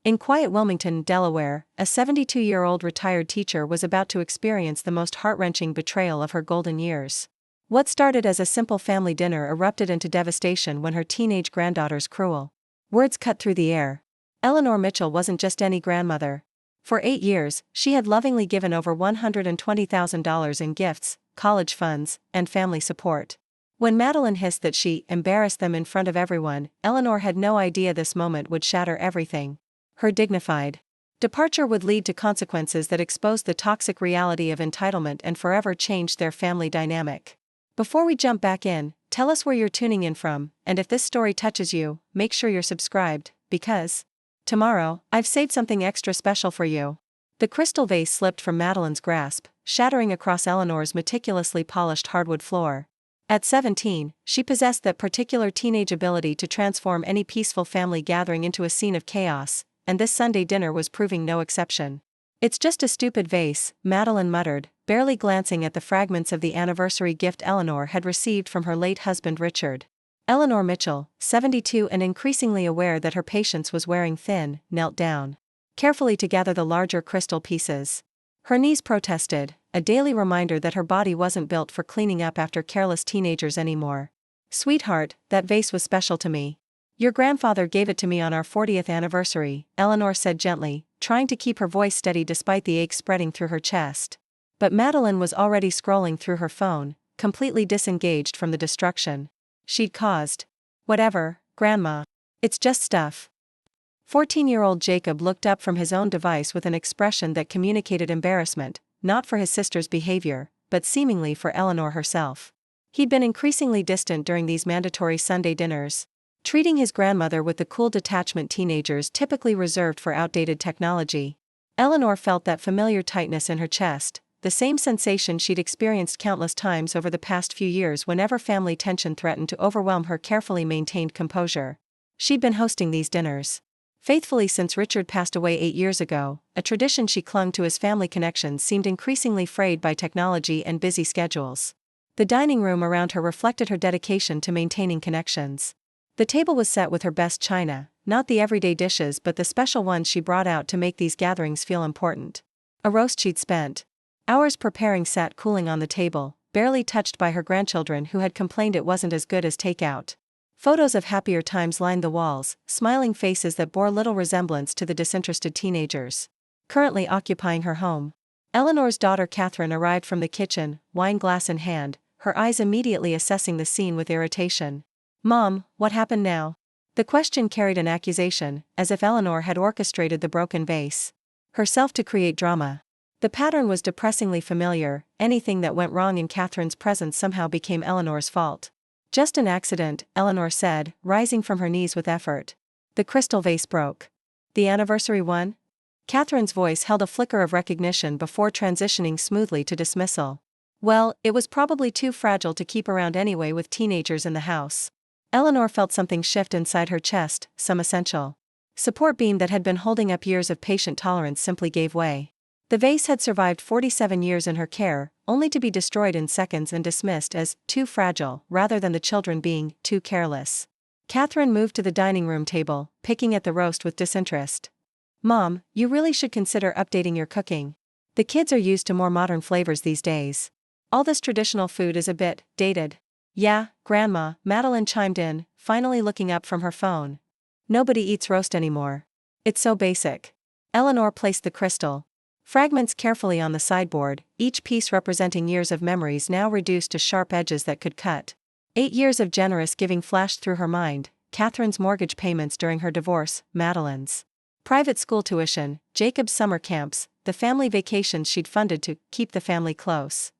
In quiet Wilmington, Delaware, a 72-year-old retired teacher was about to experience the most heart-wrenching betrayal of her golden years. What started as a simple family dinner erupted into devastation when her teenage granddaughter's cruel words cut through the air. Eleanor Mitchell wasn't just any grandmother. For 8 years, she had lovingly given over $120,000 in gifts, college funds, and family support. When Madeline hissed that she embarrassed them in front of everyone, Eleanor had no idea this moment would shatter everything. Her dignified departure would lead to consequences that exposed the toxic reality of entitlement and forever changed their family dynamic. Before we jump back in, tell us where you're tuning in from, and if this story touches you, make sure you're subscribed, because tomorrow, I've saved something extra special for you. The crystal vase slipped from Madeline's grasp, shattering across Eleanor's meticulously polished hardwood floor. At 17, she possessed that particular teenage ability to transform any peaceful family gathering into a scene of chaos, and this Sunday dinner was proving no exception. "It's just a stupid vase," Madeline muttered, barely glancing at the fragments of the anniversary gift Eleanor had received from her late husband Richard. Eleanor Mitchell, 72 and increasingly aware that her patience was wearing thin, knelt down carefully to gather the larger crystal pieces. Her knees protested, a daily reminder that her body wasn't built for cleaning up after careless teenagers anymore. "Sweetheart, that vase was special to me. Your grandfather gave it to me on our 40th anniversary," Eleanor said gently, trying to keep her voice steady despite the ache spreading through her chest. But Madeline was already scrolling through her phone, completely disengaged from the destruction she'd caused. "Whatever, Grandma. It's just stuff." 14-year-old Jacob looked up from his own device with an expression that communicated embarrassment, not for his sister's behavior, but seemingly for Eleanor herself. He'd been increasingly distant during these mandatory Sunday dinners, treating his grandmother with the cool detachment teenagers typically reserved for outdated technology. Eleanor felt that familiar tightness in her chest, the same sensation she'd experienced countless times over the past few years whenever family tension threatened to overwhelm her carefully maintained composure. She'd been hosting these dinners faithfully since Richard passed away 8 years ago, a tradition she clung to as family connections seemed increasingly frayed by technology and busy schedules. The dining room around her reflected her dedication to maintaining connections. The table was set with her best china, not the everyday dishes but the special ones she brought out to make these gatherings feel important. A roast she'd spent hours preparing sat cooling on the table, barely touched by her grandchildren who had complained it wasn't as good as takeout. Photos of happier times lined the walls, smiling faces that bore little resemblance to the disinterested teenagers currently occupying her home. Eleanor's daughter Catherine arrived from the kitchen, wine glass in hand, her eyes immediately assessing the scene with irritation. "Mom, what happened now?" The question carried an accusation, as if Eleanor had orchestrated the broken vase herself to create drama. The pattern was depressingly familiar, anything that went wrong in Catherine's presence somehow became Eleanor's fault. "Just an accident," Eleanor said, rising from her knees with effort. "The crystal vase broke." "The anniversary one?" Catherine's voice held a flicker of recognition before transitioning smoothly to dismissal. "Well, it was probably too fragile to keep around anyway with teenagers in the house." Eleanor felt something shift inside her chest, some essential support beam that had been holding up years of patient tolerance simply gave way. The vase had survived 47 years in her care, only to be destroyed in seconds and dismissed as too fragile rather than the children being too careless. Catherine moved to the dining room table, picking at the roast with disinterest. "Mom, you really should consider updating your cooking. The kids are used to more modern flavors these days. All this traditional food is a bit dated." "Yeah, Grandma," Madeline chimed in, finally looking up from her phone. "Nobody eats roast anymore. It's so basic." Eleanor placed the crystal fragments carefully on the sideboard, each piece representing years of memories now reduced to sharp edges that could cut. 8 years of generous giving flashed through her mind: Catherine's mortgage payments during her divorce, Madeline's private school tuition, Jacob's summer camps, the family vacations she'd funded to keep the family close.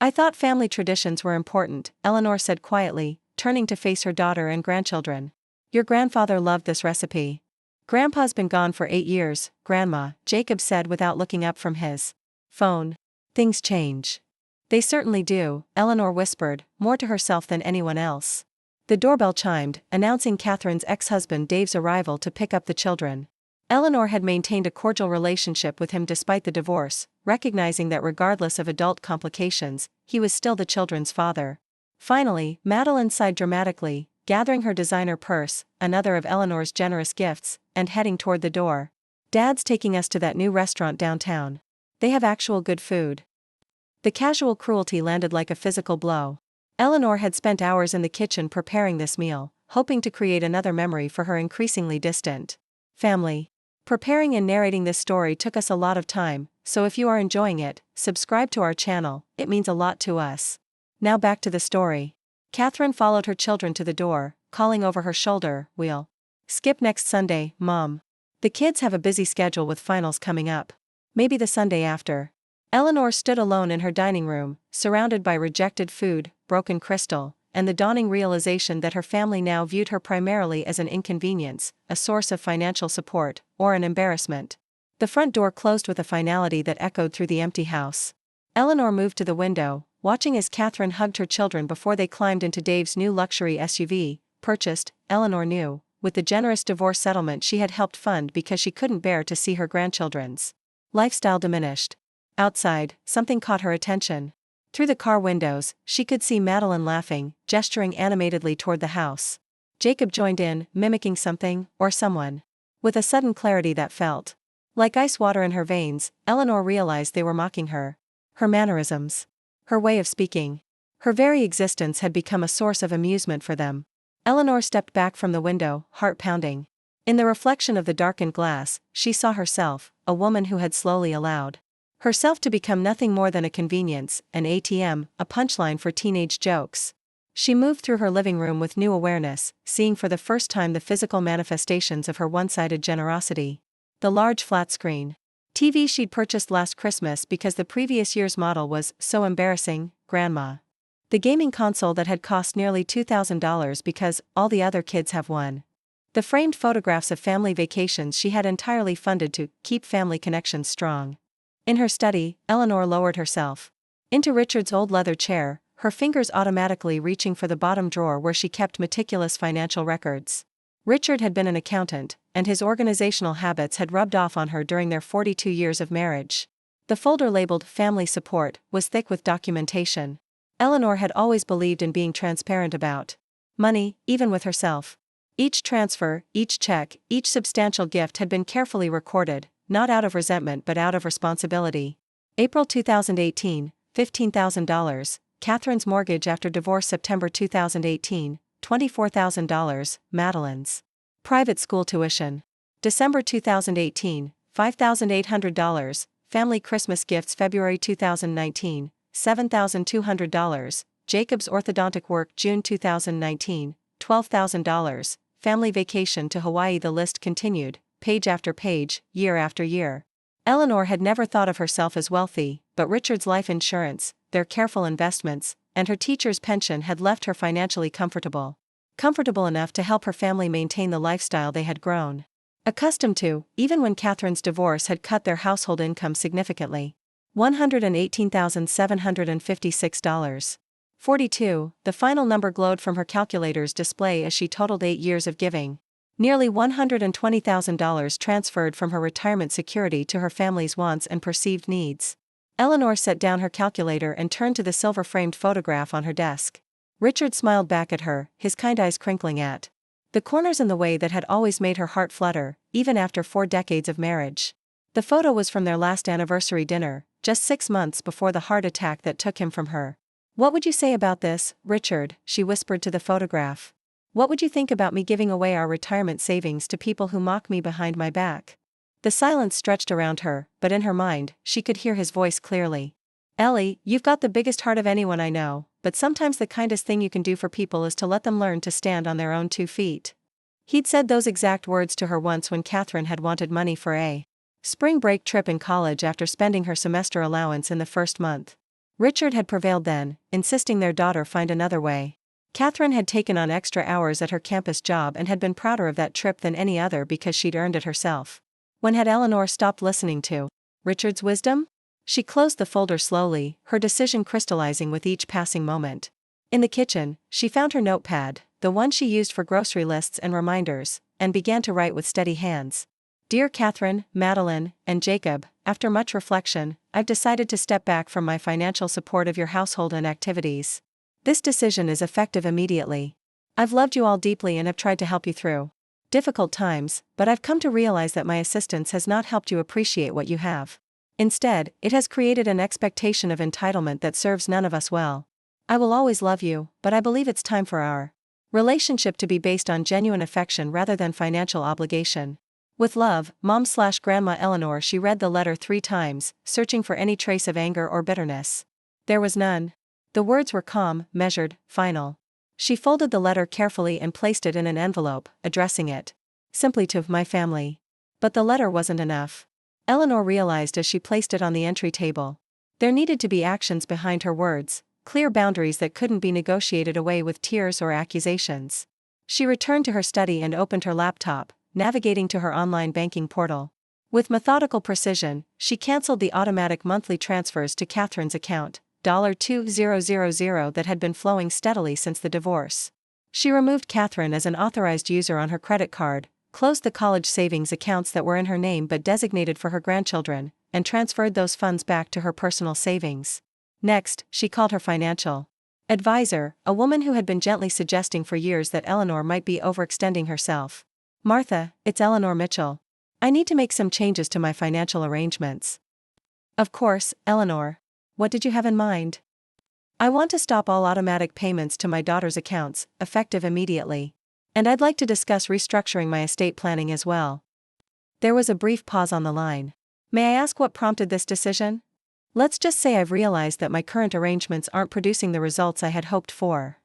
"I thought family traditions were important," Eleanor said quietly, turning to face her daughter and grandchildren. "Your grandfather loved this recipe." "Grandpa's been gone for 8 years, Grandma," Jacob said without looking up from his phone. "Things change." "They certainly do," Eleanor whispered, more to herself than anyone else. The doorbell chimed, announcing Catherine's ex-husband Dave's arrival to pick up the children. Eleanor had maintained a cordial relationship with him despite the divorce, recognizing that regardless of adult complications, he was still the children's father. Finally, Madeline sighed dramatically, gathering her designer purse, another of Eleanor's generous gifts, and heading toward the door. Dad's taking us to that new restaurant downtown. They have actual good food. The casual cruelty landed like a physical blow. Eleanor had spent hours in the kitchen preparing this meal, hoping to create another memory for her increasingly distant family. Preparing and narrating this story took us a lot of time, so if you are enjoying it, subscribe to our channel, it means a lot to us. Now back to the story. Catherine followed her children to the door, calling over her shoulder, "We'll skip next Sunday, Mom. The kids have a busy schedule with finals coming up. Maybe the Sunday after." Eleanor stood alone in her dining room, surrounded by rejected food, broken crystal, and the dawning realization that her family now viewed her primarily as an inconvenience, a source of financial support, or an embarrassment. The front door closed with a finality that echoed through the empty house. Eleanor moved to the window, watching as Catherine hugged her children before they climbed into Dave's new luxury SUV, purchased, Eleanor knew, with the generous divorce settlement she had helped fund because she couldn't bear to see her grandchildren's lifestyle diminished. Outside, something caught her attention. Through the car windows, she could see Madeline laughing, gesturing animatedly toward the house. Jacob joined in, mimicking something, or someone. With a sudden clarity that felt like ice water in her veins, Eleanor realized they were mocking her. Her mannerisms. Her way of speaking. Her very existence had become a source of amusement for them. Eleanor stepped back from the window, heart pounding. In the reflection of the darkened glass, she saw herself, a woman who had slowly allowed herself to become nothing more than a convenience, an ATM, a punchline for teenage jokes. She moved through her living room with new awareness, seeing for the first time the physical manifestations of her one-sided generosity. The large flat screen TV she'd purchased last Christmas because the previous year's model was so embarrassing, Grandma. The gaming console that had cost nearly $2,000 because all the other kids have one. The framed photographs of family vacations she had entirely funded to keep family connections strong. In her study, Eleanor lowered herself into Richard's old leather chair, her fingers automatically reaching for the bottom drawer where she kept meticulous financial records. Richard had been an accountant, and his organizational habits had rubbed off on her during their 42 years of marriage. The folder labeled Family Support was thick with documentation. Eleanor had always believed in being transparent about money, even with herself. Each transfer, each check, each substantial gift had been carefully recorded, not out of resentment but out of responsibility. April 2018, $15,000, Catherine's mortgage after divorce. September 2018, $24,000, Madeline's private school tuition. December 2018, $5,800, family Christmas gifts. February 2019, $7,200, Jacob's orthodontic work. June 2019, $12,000, family vacation to Hawaii. The list continued, page after page, year after year. Eleanor had never thought of herself as wealthy, but Richard's life insurance, their careful investments, and her teacher's pension had left her financially comfortable. Comfortable enough to help her family maintain the lifestyle they had grown accustomed to, even when Catherine's divorce had cut their household income significantly. $118,756. 42, the final number glowed from her calculator's display as she totaled 8 years of giving. Nearly $120,000 transferred from her retirement security to her family's wants and perceived needs. Eleanor set down her calculator and turned to the silver-framed photograph on her desk. Richard smiled back at her, his kind eyes crinkling at the corners in the way that had always made her heart flutter, even after 4 decades of marriage. The photo was from their last anniversary dinner, just 6 months before the heart attack that took him from her. "What would you say about this, Richard?" she whispered to the photograph. "What would you think about me giving away our retirement savings to people who mock me behind my back?" The silence stretched around her, but in her mind, she could hear his voice clearly. "Ellie, you've got the biggest heart of anyone I know, but sometimes the kindest thing you can do for people is to let them learn to stand on their own 2 feet. He'd said those exact words to her once when Catherine had wanted money for a spring break trip in college after spending her semester allowance in the first month. Richard had prevailed then, insisting their daughter find another way. Catherine had taken on extra hours at her campus job and had been prouder of that trip than any other because she'd earned it herself. When had Eleanor stopped listening to Richard's wisdom? She closed the folder slowly, her decision crystallizing with each passing moment. In the kitchen, she found her notepad, the one she used for grocery lists and reminders, and began to write with steady hands. "Dear Catherine, Madeline, and Jacob, after much reflection, I've decided to step back from my financial support of your household and activities. This decision is effective immediately. I've loved you all deeply and have tried to help you through difficult times, but I've come to realize that my assistance has not helped you appreciate what you have. Instead, it has created an expectation of entitlement that serves none of us well. I will always love you, but I believe it's time for our relationship to be based on genuine affection rather than financial obligation. With love, Mom/Grandma Eleanor. She read the letter 3 times, searching for any trace of anger or bitterness. There was none. The words were calm, measured, final. She folded the letter carefully and placed it in an envelope, addressing it simply to my family. But the letter wasn't enough. Eleanor realized as she placed it on the entry table. There needed to be actions behind her words, clear boundaries that couldn't be negotiated away with tears or accusations. She returned to her study and opened her laptop, navigating to her online banking portal. With methodical precision, she canceled the automatic monthly transfers to Catherine's account, $2000 that had been flowing steadily since the divorce. She removed Catherine as an authorized user on her credit card, closed the college savings accounts that were in her name but designated for her grandchildren, and transferred those funds back to her personal savings. Next, she called her financial advisor, a woman who had been gently suggesting for years that Eleanor might be overextending herself. Martha, it's Eleanor Mitchell. I need to make some changes to my financial arrangements. Of course, Eleanor. What did you have in mind? I want to stop all automatic payments to my daughter's accounts, effective immediately. And I'd like to discuss restructuring my estate planning as well. There was a brief pause on the line. May I ask what prompted this decision? Let's just say I've realized that my current arrangements aren't producing the results I had hoped for.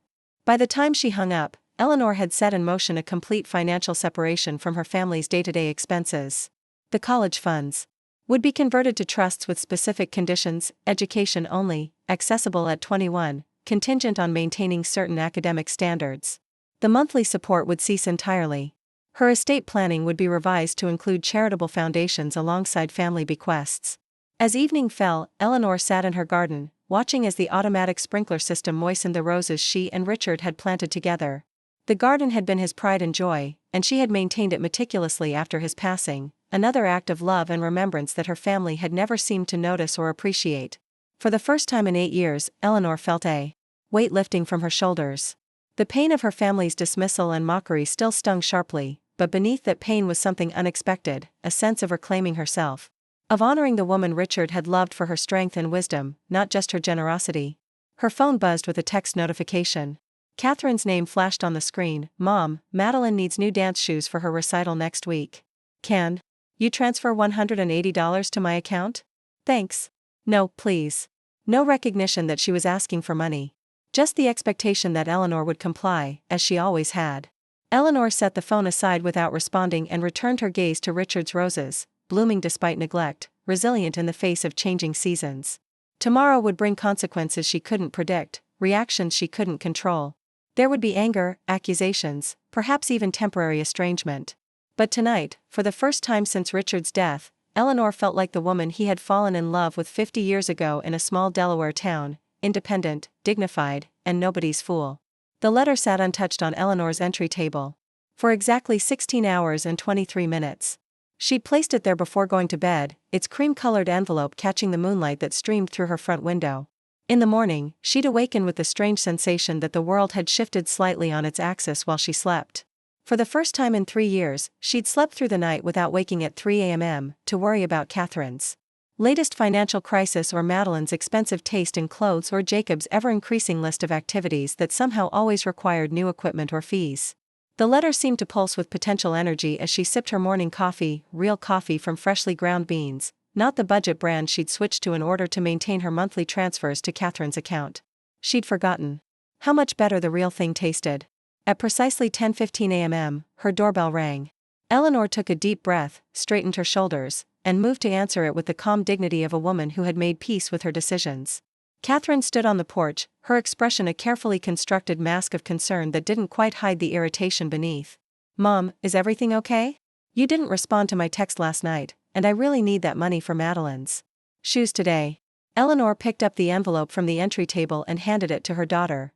By the time she hung up, Eleanor had set in motion a complete financial separation from her family's day-to-day expenses. The college funds would be converted to trusts with specific conditions, education only, accessible at 21, contingent on maintaining certain academic standards. The monthly support would cease entirely. Her estate planning would be revised to include charitable foundations alongside family bequests. As evening fell, Eleanor sat in her garden, watching as the automatic sprinkler system moistened the roses she and Richard had planted together. The garden had been his pride and joy, and she had maintained it meticulously after his passing, another act of love and remembrance that her family had never seemed to notice or appreciate. For the first time in 8 years, Eleanor felt a weight lifting from her shoulders. The pain of her family's dismissal and mockery still stung sharply, but beneath that pain was something unexpected, a sense of reclaiming herself. Of honoring the woman Richard had loved for her strength and wisdom, not just her generosity. Her phone buzzed with a text notification. Catherine's name flashed on the screen. Mom, Madeline needs new dance shoes for her recital next week. Can you transfer $180 to my account? Thanks. No, please. No recognition that she was asking for money. Just the expectation that Eleanor would comply, as she always had. Eleanor set the phone aside without responding and returned her gaze to Richard's roses, blooming despite neglect, resilient in the face of changing seasons. Tomorrow would bring consequences she couldn't predict, reactions she couldn't control. There would be anger, accusations, perhaps even temporary estrangement. But tonight, for the first time since Richard's death, Eleanor felt like the woman he had fallen in love with 50 years ago in a small Delaware town, independent, dignified, and nobody's fool. The letter sat untouched on Eleanor's entry table. For exactly 16 hours and 23 minutes. She'd placed it there before going to bed, its cream-colored envelope catching the moonlight that streamed through her front window. In the morning, she'd awaken with the strange sensation that the world had shifted slightly on its axis while she slept. For the first time in 3 years, she'd slept through the night without waking at 3 a.m. to worry about Catherine's latest financial crisis or Madeline's expensive taste in clothes or Jacob's ever-increasing list of activities that somehow always required new equipment or fees. The letter seemed to pulse with potential energy as she sipped her morning coffee, real coffee from freshly ground beans, not the budget brand she'd switched to in order to maintain her monthly transfers to Catherine's account. She'd forgotten how much better the real thing tasted. At precisely 10:15 a.m., her doorbell rang. Eleanor took a deep breath, straightened her shoulders, and moved to answer it with the calm dignity of a woman who had made peace with her decisions. Catherine stood on the porch, her expression a carefully constructed mask of concern that didn't quite hide the irritation beneath. Mom, is everything okay? You didn't respond to my text last night, and I really need that money for Madeline's shoes today. Eleanor picked up the envelope from the entry table and handed it to her daughter.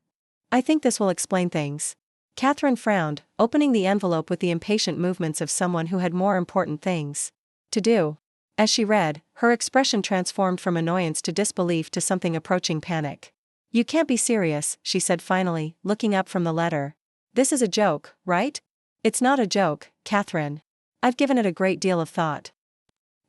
I think this will explain things. Catherine frowned, opening the envelope with the impatient movements of someone who had more important things to do. As she read, her expression transformed from annoyance to disbelief to something approaching panic. You can't be serious, she said finally, looking up from the letter. This is a joke, right? It's not a joke, Catherine. I've given it a great deal of thought.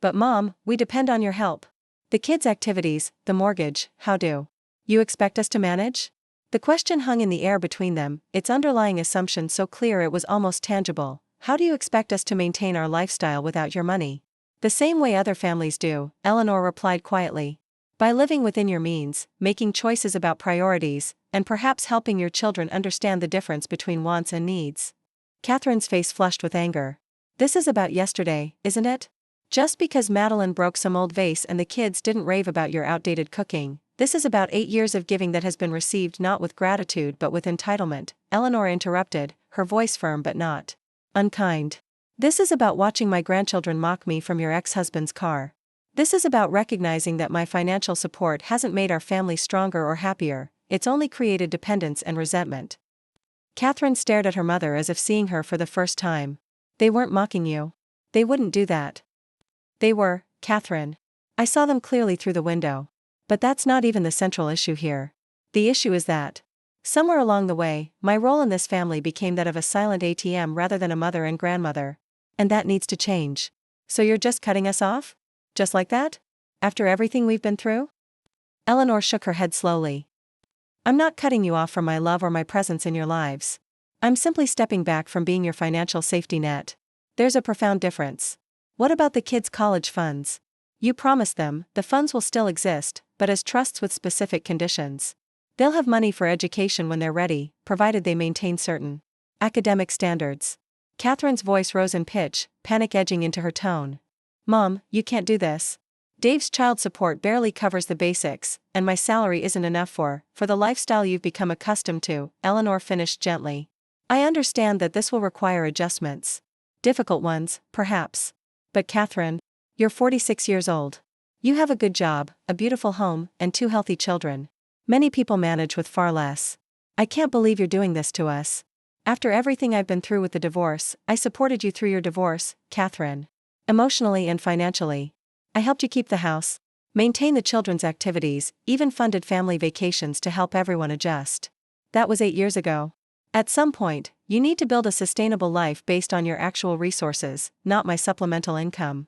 But Mom, we depend on your help. The kids' activities, the mortgage, how do you expect us to manage? The question hung in the air between them, its underlying assumption so clear it was almost tangible. How do you expect us to maintain our lifestyle without your money? The same way other families do, Eleanor replied quietly. By living within your means, making choices about priorities, and perhaps helping your children understand the difference between wants and needs. Catherine's face flushed with anger. This is about yesterday, isn't it? Just because Madeline broke some old vase and the kids didn't rave about your outdated cooking, this is about 8 years of giving that has been received not with gratitude but with entitlement, Eleanor interrupted, her voice firm but not unkind. This is about watching my grandchildren mock me from your ex-husband's car. This is about recognizing that my financial support hasn't made our family stronger or happier, it's only created dependence and resentment. Catherine stared at her mother as if seeing her for the first time. They weren't mocking you. They wouldn't do that. They were, Catherine. I saw them clearly through the window. But that's not even the central issue here. The issue is that somewhere along the way, my role in this family became that of a silent ATM rather than a mother and grandmother. And that needs to change. So you're just cutting us off? Just like that? After everything we've been through? Eleanor shook her head slowly. I'm not cutting you off from my love or my presence in your lives. I'm simply stepping back from being your financial safety net. There's a profound difference. What about the kids' college funds? You promised them, the funds will still exist, but as trusts with specific conditions. They'll have money for education when they're ready, provided they maintain certain academic standards. Catherine's voice rose in pitch, panic edging into her tone. Mom, you can't do this. Dave's child support barely covers the basics, and my salary isn't enough for the lifestyle you've become accustomed to, Eleanor finished gently. I understand that this will require adjustments. Difficult ones, perhaps. But Catherine, you're 46 years old. You have a good job, a beautiful home, and 2 healthy children. Many people manage with far less. I can't believe you're doing this to us. After everything I've been through with the divorce, I supported you through your divorce, Catherine. Emotionally and financially. I helped you keep the house, maintain the children's activities, even funded family vacations to help everyone adjust. That was 8 years ago. At some point, you need to build a sustainable life based on your actual resources, not my supplemental income.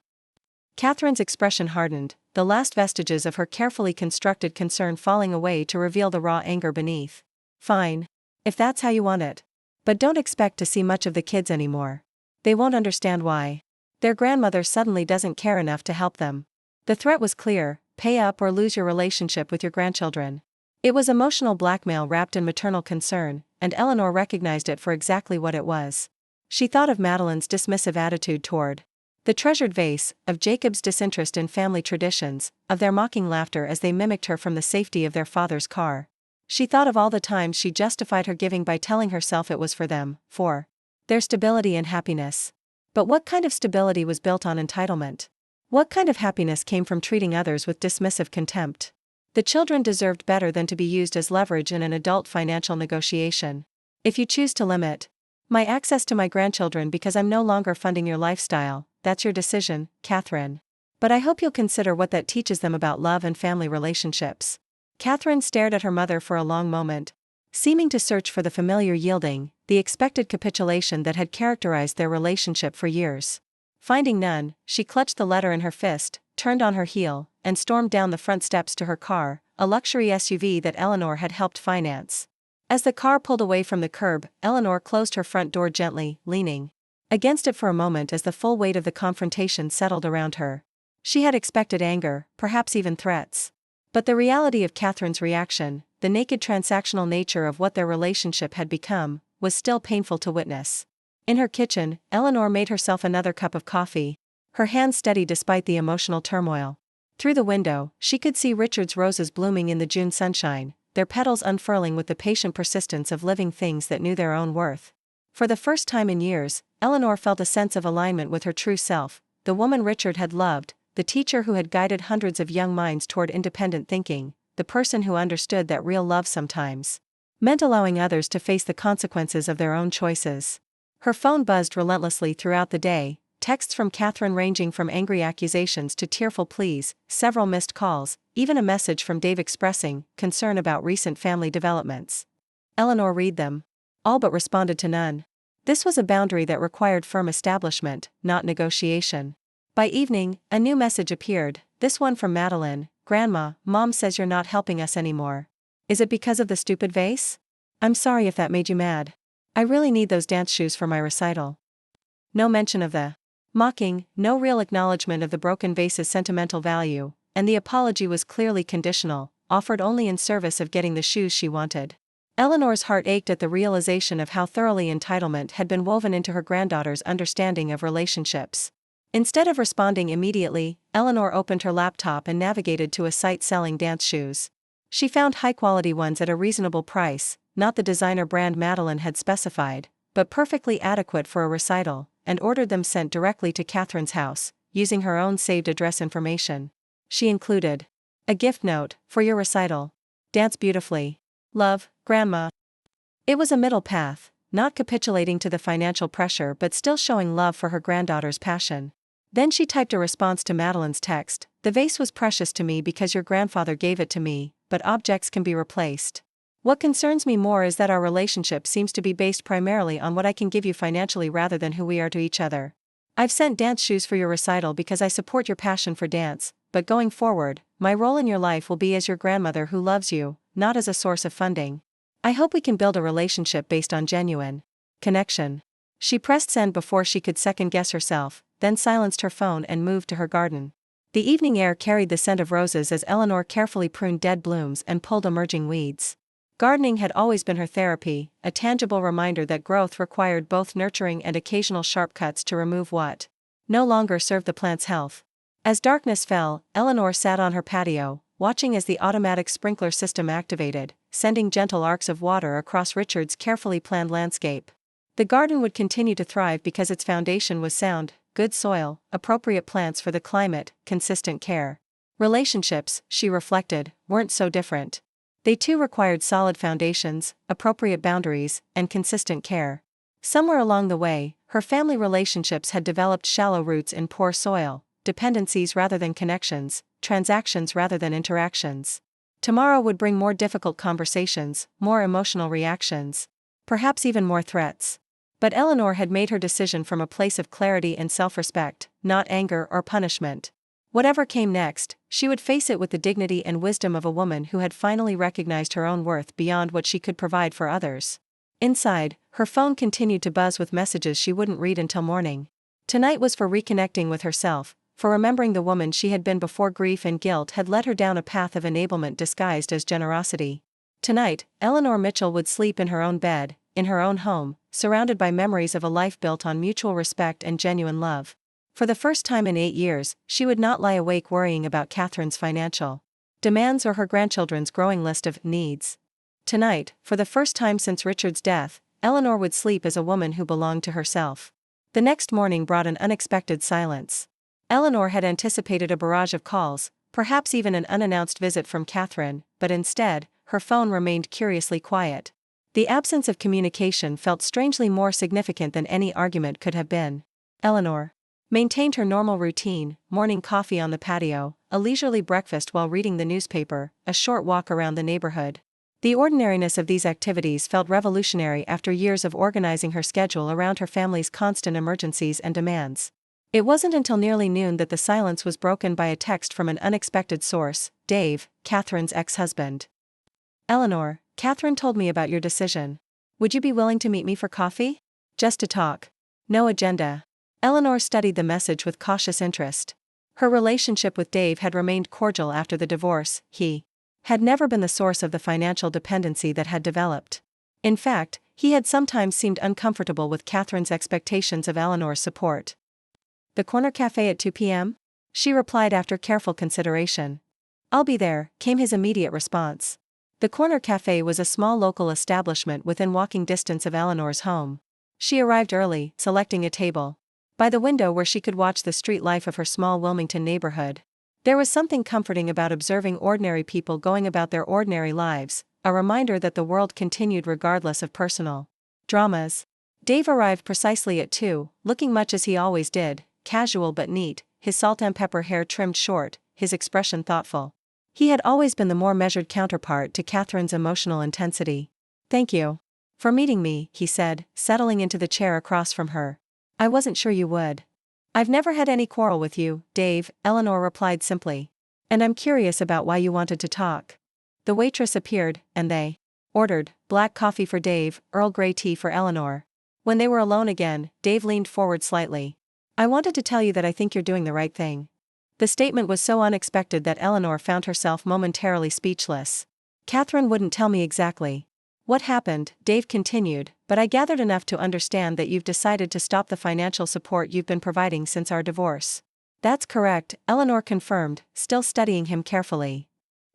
Catherine's expression hardened, the last vestiges of her carefully constructed concern falling away to reveal the raw anger beneath. Fine. If that's how you want it. But don't expect to see much of the kids anymore. They won't understand why. Their grandmother suddenly doesn't care enough to help them. The threat was clear, pay up or lose your relationship with your grandchildren. It was emotional blackmail wrapped in maternal concern, and Eleanor recognized it for exactly what it was. She thought of Madeline's dismissive attitude toward the treasured vase, of Jacob's disinterest in family traditions, of their mocking laughter as they mimicked her from the safety of their father's car. She thought of all the times she justified her giving by telling herself it was for them, for their stability and happiness. But what kind of stability was built on entitlement? What kind of happiness came from treating others with dismissive contempt? The children deserved better than to be used as leverage in an adult financial negotiation. If you choose to limit my access to my grandchildren because I'm no longer funding your lifestyle, that's your decision, Catherine. But I hope you'll consider what that teaches them about love and family relationships. Catherine stared at her mother for a long moment, seeming to search for the familiar yielding, the expected capitulation that had characterized their relationship for years. Finding none, she clutched the letter in her fist, turned on her heel, and stormed down the front steps to her car, a luxury SUV that Eleanor had helped finance. As the car pulled away from the curb, Eleanor closed her front door gently, leaning against it for a moment as the full weight of the confrontation settled around her. She had expected anger, perhaps even threats. But the reality of Catherine's reaction, the naked transactional nature of what their relationship had become, was still painful to witness. In her kitchen, Eleanor made herself another cup of coffee, her hands steady despite the emotional turmoil. Through the window, she could see Richard's roses blooming in the June sunshine, their petals unfurling with the patient persistence of living things that knew their own worth. For the first time in years, Eleanor felt a sense of alignment with her true self, the woman Richard had loved, the teacher who had guided hundreds of young minds toward independent thinking, the person who understood that real love sometimes meant allowing others to face the consequences of their own choices. Her phone buzzed relentlessly throughout the day, texts from Catherine ranging from angry accusations to tearful pleas, several missed calls, even a message from Dave expressing concern about recent family developments. Eleanor read them. All but responded to none. This was a boundary that required firm establishment, not negotiation. By evening, a new message appeared, this one from Madeline. Grandma, Mom says you're not helping us anymore. Is it because of the stupid vase? I'm sorry if that made you mad. I really need those dance shoes for my recital. No mention of the mocking, no real acknowledgement of the broken vase's sentimental value, and the apology was clearly conditional, offered only in service of getting the shoes she wanted. Eleanor's heart ached at the realization of how thoroughly entitlement had been woven into her granddaughter's understanding of relationships. Instead of responding immediately, Eleanor opened her laptop and navigated to a site selling dance shoes. She found high-quality ones at a reasonable price, not the designer brand Madeline had specified, but perfectly adequate for a recital, and ordered them sent directly to Catherine's house, using her own saved address information. She included a gift note, for your recital. Dance beautifully. Love, Grandma. It was a middle path, not capitulating to the financial pressure but still showing love for her granddaughter's passion. Then she typed a response to Madeline's text, the vase was precious to me because your grandfather gave it to me, but objects can be replaced. What concerns me more is that our relationship seems to be based primarily on what I can give you financially rather than who we are to each other. I've sent dance shoes for your recital because I support your passion for dance, but going forward, my role in your life will be as your grandmother who loves you, not as a source of funding. I hope we can build a relationship based on genuine connection. She pressed send before she could second-guess herself, then silenced her phone and moved to her garden. The evening air carried the scent of roses as Eleanor carefully pruned dead blooms and pulled emerging weeds. Gardening had always been her therapy, a tangible reminder that growth required both nurturing and occasional sharp cuts to remove what no longer served the plant's health. As darkness fell, Eleanor sat on her patio, watching as the automatic sprinkler system activated, sending gentle arcs of water across Richard's carefully planned landscape. The garden would continue to thrive because its foundation was sound, good soil, appropriate plants for the climate, consistent care. Relationships, she reflected, weren't so different. They too required solid foundations, appropriate boundaries, and consistent care. Somewhere along the way, her family relationships had developed shallow roots in poor soil, dependencies rather than connections, transactions rather than interactions. Tomorrow would bring more difficult conversations, more emotional reactions, perhaps even more threats. But Eleanor had made her decision from a place of clarity and self-respect, not anger or punishment. Whatever came next, she would face it with the dignity and wisdom of a woman who had finally recognized her own worth beyond what she could provide for others. Inside, her phone continued to buzz with messages she wouldn't read until morning. Tonight was for reconnecting with herself, for remembering the woman she had been before grief and guilt had led her down a path of enablement disguised as generosity. Tonight, Eleanor Mitchell would sleep in her own bed, in her own home, surrounded by memories of a life built on mutual respect and genuine love. For the first time in 8 years, she would not lie awake worrying about Catherine's financial demands or her grandchildren's growing list of needs. Tonight, for the first time since Richard's death, Eleanor would sleep as a woman who belonged to herself. The next morning brought an unexpected silence. Eleanor had anticipated a barrage of calls, perhaps even an unannounced visit from Catherine, but instead, her phone remained curiously quiet. The absence of communication felt strangely more significant than any argument could have been. Eleanor maintained her normal routine, morning coffee on the patio, a leisurely breakfast while reading the newspaper, a short walk around the neighborhood. The ordinariness of these activities felt revolutionary after years of organizing her schedule around her family's constant emergencies and demands. It wasn't until nearly noon that the silence was broken by a text from an unexpected source, Dave, Catherine's ex-husband. Eleanor, Catherine told me about your decision. Would you be willing to meet me for coffee? Just to talk. No agenda. Eleanor studied the message with cautious interest. Her relationship with Dave had remained cordial after the divorce. He had never been the source of the financial dependency that had developed. In fact, he had sometimes seemed uncomfortable with Catherine's expectations of Eleanor's support. The corner cafe at 2 p.m.? She replied after careful consideration. I'll be there, came his immediate response. The corner cafe was a small local establishment within walking distance of Eleanor's home. She arrived early, selecting a table by the window where she could watch the street life of her small Wilmington neighborhood. There was something comforting about observing ordinary people going about their ordinary lives, a reminder that the world continued regardless of personal dramas. Dave arrived precisely at 2, looking much as he always did, casual but neat, his salt and pepper hair trimmed short, his expression thoughtful. He had always been the more measured counterpart to Catherine's emotional intensity. Thank you. For meeting me, he said, settling into the chair across from her. I wasn't sure you would. I've never had any quarrel with you, Dave, Eleanor replied simply. And I'm curious about why you wanted to talk. The waitress appeared, and they ordered black coffee for Dave, Earl Grey tea for Eleanor. When they were alone again, Dave leaned forward slightly. I wanted to tell you that I think you're doing the right thing. The statement was so unexpected that Eleanor found herself momentarily speechless. Catherine wouldn't tell me exactly what happened, Dave continued, but I gathered enough to understand that you've decided to stop the financial support you've been providing since our divorce. That's correct, Eleanor confirmed, still studying him carefully.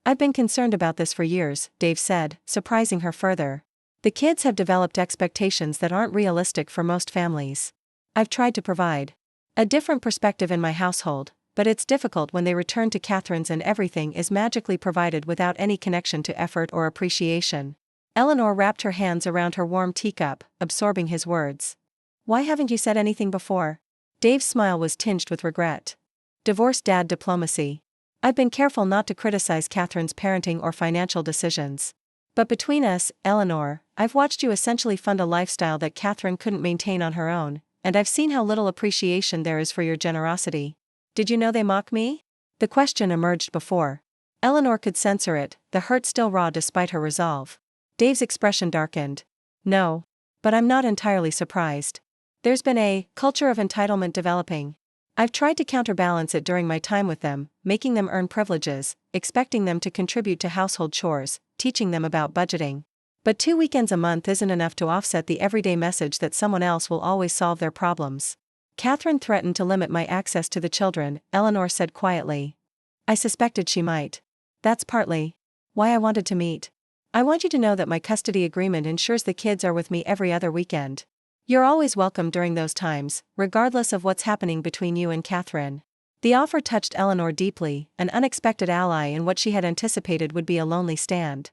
I've been concerned about this for years, Dave said, surprising her further. The kids have developed expectations that aren't realistic for most families. I've tried to provide a different perspective in my household, but it's difficult when they return to Catherine's and everything is magically provided without any connection to effort or appreciation. Eleanor wrapped her hands around her warm teacup, absorbing his words. Why haven't you said anything before? Dave's smile was tinged with regret. Divorce dad diplomacy. I've been careful not to criticize Catherine's parenting or financial decisions. But between us, Eleanor, I've watched you essentially fund a lifestyle that Catherine couldn't maintain on her own, and I've seen how little appreciation there is for your generosity. Did you know they mock me? The question emerged before Eleanor could censor it, the hurt still raw despite her resolve. Dave's expression darkened. No. But I'm not entirely surprised. There's been a culture of entitlement developing. I've tried to counterbalance it during my time with them, making them earn privileges, expecting them to contribute to household chores, teaching them about budgeting. But 2 weekends a month isn't enough to offset the everyday message that someone else will always solve their problems. Catherine threatened to limit my access to the children, Eleanor said quietly. I suspected she might. That's partly why I wanted to meet. I want you to know that my custody agreement ensures the kids are with me every other weekend. You're always welcome during those times, regardless of what's happening between you and Catherine. The offer touched Eleanor deeply, an unexpected ally in what she had anticipated would be a lonely stand.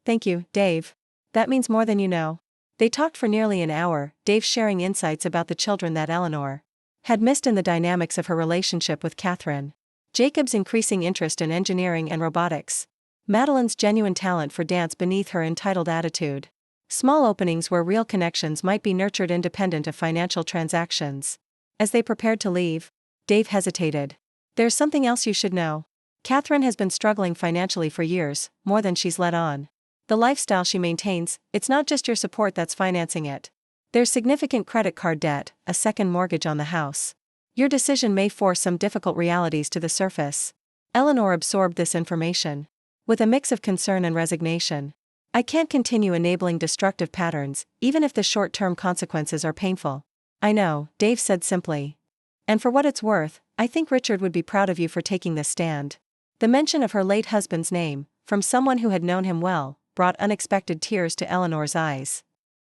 Thank you, Dave. That means more than you know. They talked for nearly an hour, Dave sharing insights about the children that Eleanor had missed in the dynamics of her relationship with Catherine. Jacob's increasing interest in engineering and robotics. Madeline's genuine talent for dance beneath her entitled attitude. Small openings where real connections might be nurtured independent of financial transactions. As they prepared to leave, Dave hesitated. There's something else you should know. Catherine has been struggling financially for years, more than she's let on. The lifestyle she maintains, it's not just your support that's financing it. There's significant credit card debt, a second mortgage on the house. Your decision may force some difficult realities to the surface. Eleanor absorbed this information with a mix of concern and resignation. I can't continue enabling destructive patterns, even if the short-term consequences are painful. I know, Dave said simply. And for what it's worth, I think Richard would be proud of you for taking this stand. The mention of her late husband's name, from someone who had known him well, brought unexpected tears to Eleanor's eyes.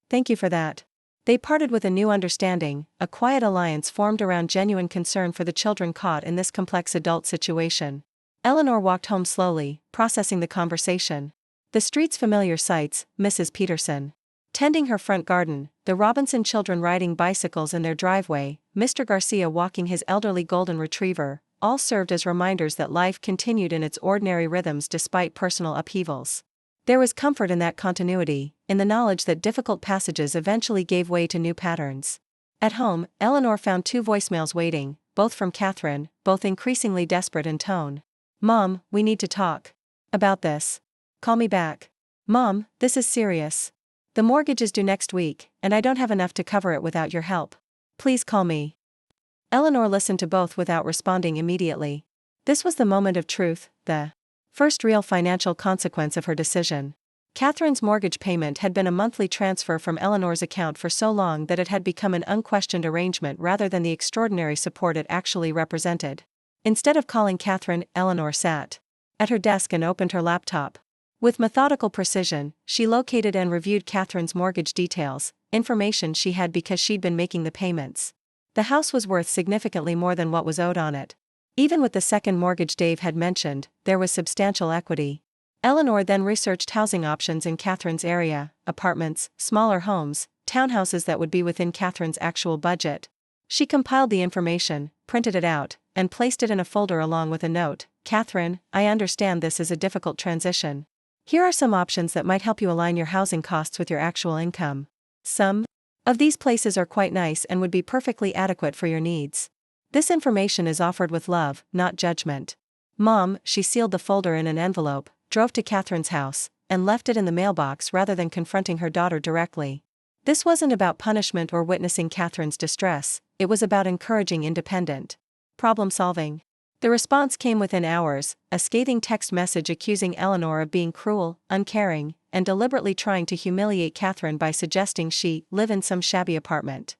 Thank you for that. They parted with a new understanding, a quiet alliance formed around genuine concern for the children caught in this complex adult situation. Eleanor walked home slowly, processing the conversation. The street's familiar sights, Mrs. Peterson tending her front garden, the Robinson children riding bicycles in their driveway, Mr. Garcia walking his elderly golden retriever, all served as reminders that life continued in its ordinary rhythms despite personal upheavals. There was comfort in that continuity, in the knowledge that difficult passages eventually gave way to new patterns. At home, Eleanor found 2 voicemails waiting, both from Catherine, both increasingly desperate in tone. Mom, we need to talk about this. Call me back. Mom, this is serious. The mortgage is due next week, and I don't have enough to cover it without your help. Please call me. Eleanor listened to both without responding immediately. This was the moment of truth, the first real financial consequence of her decision. Catherine's mortgage payment had been a monthly transfer from Eleanor's account for so long that it had become an unquestioned arrangement rather than the extraordinary support it actually represented. Instead of calling Catherine, Eleanor sat at her desk and opened her laptop. With methodical precision, she located and reviewed Catherine's mortgage details, information she had because she'd been making the payments. The house was worth significantly more than what was owed on it. Even with the second mortgage Dave had mentioned, there was substantial equity. Eleanor then researched housing options in Catherine's area, apartments, smaller homes, townhouses that would be within Catherine's actual budget. She compiled the information, printed it out, and placed it in a folder along with a note. Catherine, I understand this is a difficult transition. Here are some options that might help you align your housing costs with your actual income. Some of these places are quite nice and would be perfectly adequate for your needs. This information is offered with love, not judgment. Mom, she sealed the folder in an envelope, drove to Catherine's house, and left it in the mailbox rather than confronting her daughter directly. This wasn't about punishment or witnessing Catherine's distress, it was about encouraging independent problem solving. The response came within hours, a scathing text message accusing Eleanor of being cruel, uncaring, and deliberately trying to humiliate Catherine by suggesting she live in some shabby apartment.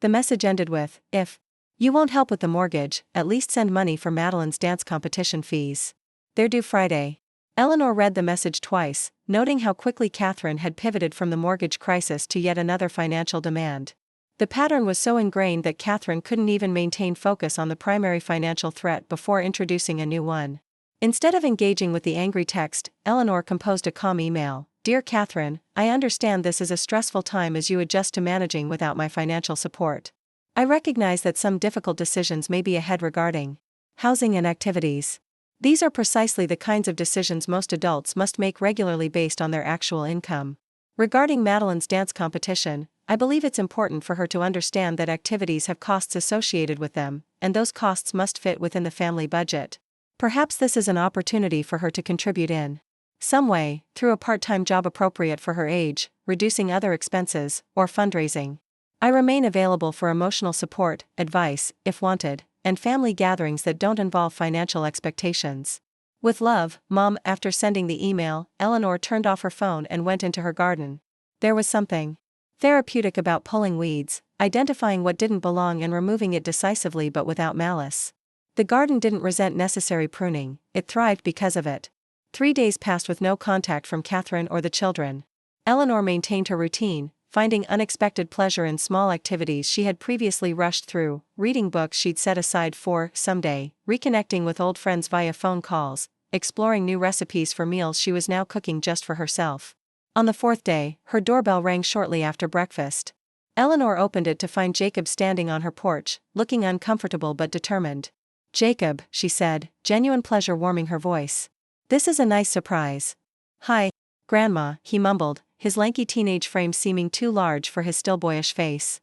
The message ended with, "If you won't help with the mortgage, at least send money for Madeline's dance competition fees. They're due Friday." Eleanor read the message twice, noting how quickly Catherine had pivoted from the mortgage crisis to yet another financial demand. The pattern was so ingrained that Catherine couldn't even maintain focus on the primary financial threat before introducing a new one. Instead of engaging with the angry text, Eleanor composed a calm email. "Dear Catherine, I understand this is a stressful time as you adjust to managing without my financial support. I recognize that some difficult decisions may be ahead regarding housing and activities. These are precisely the kinds of decisions most adults must make regularly based on their actual income. Regarding Madeline's dance competition, I believe it's important for her to understand that activities have costs associated with them, and those costs must fit within the family budget. Perhaps this is an opportunity for her to contribute in some way, through a part-time job appropriate for her age, reducing other expenses, or fundraising. I remain available for emotional support, advice, if wanted, and family gatherings that don't involve financial expectations. With love, Mom." After sending the email, Eleanor turned off her phone and went into her garden. There was something therapeutic about pulling weeds, identifying what didn't belong and removing it decisively but without malice. The garden didn't resent necessary pruning, it thrived because of it. 3 days passed with no contact from Catherine or the children. Eleanor maintained her routine, finding unexpected pleasure in small activities she had previously rushed through, reading books she'd set aside for someday, reconnecting with old friends via phone calls, exploring new recipes for meals she was now cooking just for herself. On the 4th day, her doorbell rang shortly after breakfast. Eleanor opened it to find Jacob standing on her porch, looking uncomfortable but determined. "Jacob," she said, genuine pleasure warming her voice. "This is a nice surprise." "Hi, Grandma," he mumbled, his lanky teenage frame seeming too large for his still boyish face.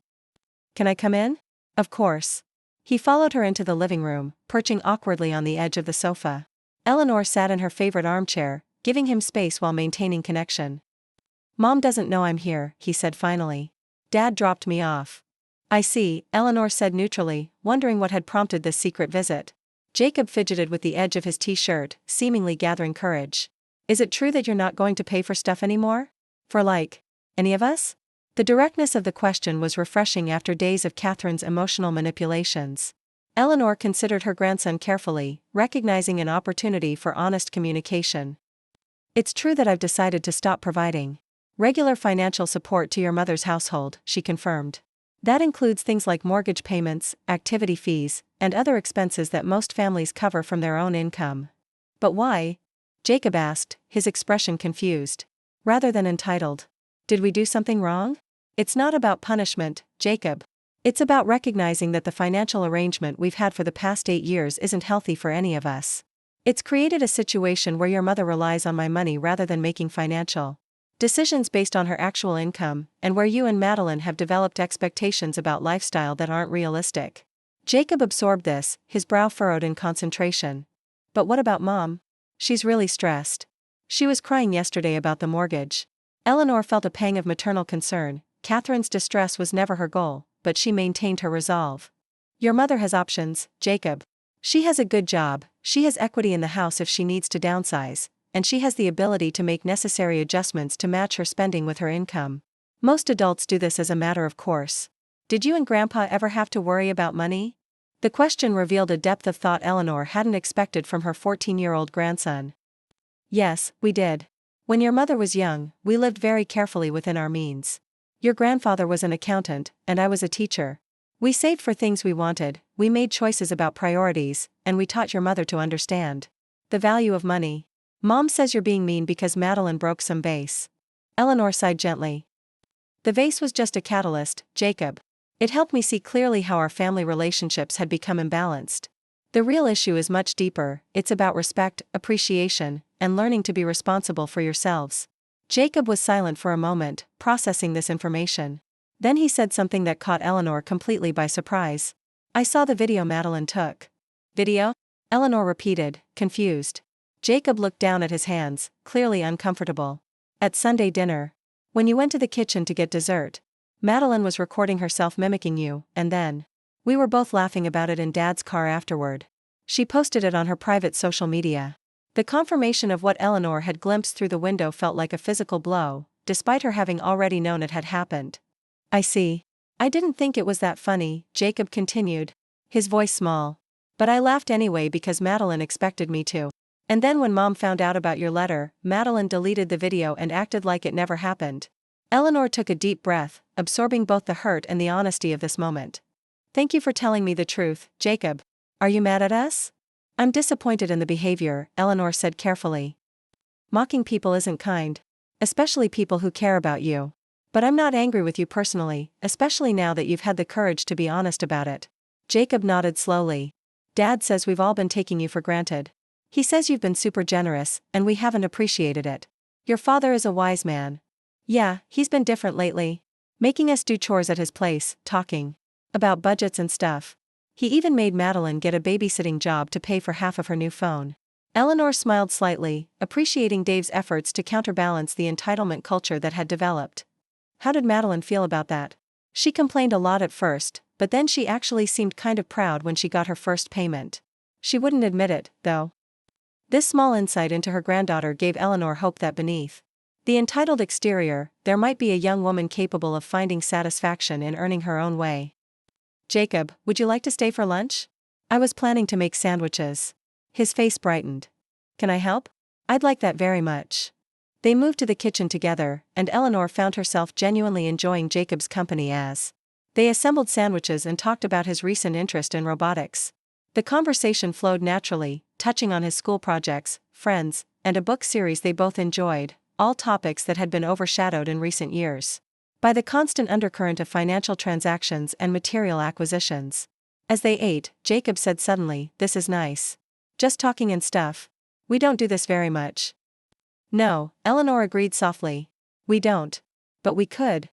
"Can I come in?" "Of course." He followed her into the living room, perching awkwardly on the edge of the sofa. Eleanor sat in her favorite armchair, giving him space while maintaining connection. "Mom doesn't know I'm here," he said finally. "Dad dropped me off." "I see," Eleanor said neutrally, wondering what had prompted this secret visit. Jacob fidgeted with the edge of his t-shirt, seemingly gathering courage. "Is it true that you're not going to pay for stuff anymore? For any of us?" The directness of the question was refreshing after days of Catherine's emotional manipulations. Eleanor considered her grandson carefully, recognizing an opportunity for honest communication. "It's true that I've decided to stop providing regular financial support to your mother's household," she confirmed. "That includes things like mortgage payments, activity fees, and other expenses that most families cover from their own income." "But why?" Jacob asked, his expression confused. Rather than entitled. "Did we do something wrong?" "It's not about punishment, Jacob. It's about recognizing that the financial arrangement we've had for the past 8 years isn't healthy for any of us. It's created a situation where your mother relies on my money rather than making financial decisions based on her actual income, and where you and Madeline have developed expectations about lifestyle that aren't realistic." Jacob absorbed this, his brow furrowed in concentration. "But what about Mom? She's really stressed. She was crying yesterday about the mortgage." Eleanor felt a pang of maternal concern. Catherine's distress was never her goal, but she maintained her resolve. "Your mother has options, Jacob. She has a good job, she has equity in the house if she needs to downsize, and she has the ability to make necessary adjustments to match her spending with her income. Most adults do this as a matter of course. Did you and Grandpa ever have to worry about money?" The question revealed a depth of thought Eleanor hadn't expected from her 14-year-old grandson. "Yes, we did. When your mother was young, we lived very carefully within our means. Your grandfather was an accountant, and I was a teacher. We saved for things we wanted, we made choices about priorities, and we taught your mother to understand the value of money." "Mom says you're being mean because Madeline broke some vase." Eleanor sighed gently. "The vase was just a catalyst, Jacob. It helped me see clearly how our family relationships had become imbalanced. The real issue is much deeper. It's about respect, appreciation, and learning to be responsible for yourselves." Jacob was silent for a moment, processing this information. Then he said something that caught Eleanor completely by surprise. "I saw the video Madeline took." "Video?" Eleanor repeated, confused. Jacob looked down at his hands, clearly uncomfortable. "At Sunday dinner. When you went to the kitchen to get dessert. Madeline was recording herself mimicking you, and then. We were both laughing about it in Dad's car afterward. She posted it on her private social media." The confirmation of what Eleanor had glimpsed through the window felt like a physical blow, despite her having already known it had happened. "I see. I didn't think it was that funny," Jacob continued, his voice small. "But I laughed anyway because Madeline expected me to. And then when Mom found out about your letter, Madeline deleted the video and acted like it never happened." Eleanor took a deep breath, absorbing both the hurt and the honesty of this moment. "Thank you for telling me the truth, Jacob. Are you mad at us?" "I'm disappointed in the behavior," Eleanor said carefully. "Mocking people isn't kind. Especially people who care about you. But I'm not angry with you personally, especially now that you've had the courage to be honest about it." Jacob nodded slowly. "Dad says we've all been taking you for granted. He says you've been super generous, and we haven't appreciated it. Your father is a wise man." "Yeah, he's been different lately. Making us do chores at his place, talking about budgets and stuff. He even made Madeline get a babysitting job to pay for half of her new phone." Eleanor smiled slightly, appreciating Dave's efforts to counterbalance the entitlement culture that had developed. "How did Madeline feel about that?" "She complained a lot at first, but then she actually seemed kind of proud when she got her first payment. She wouldn't admit it, though." This small insight into her granddaughter gave Eleanor hope that beneath the entitled exterior, there might be a young woman capable of finding satisfaction in earning her own way. "Jacob, would you like to stay for lunch? I was planning to make sandwiches." His face brightened. "Can I help?" "I'd like that very much." They moved to the kitchen together, and Eleanor found herself genuinely enjoying Jacob's company as they assembled sandwiches and talked about his recent interest in robotics. The conversation flowed naturally, touching on his school projects, friends, and a book series they both enjoyed, all topics that had been overshadowed in recent years by the constant undercurrent of financial transactions and material acquisitions. As they ate, Jacob said suddenly, "This is nice. Just talking and stuff. We don't do this very much." "No," Eleanor agreed softly. "We don't. But we could."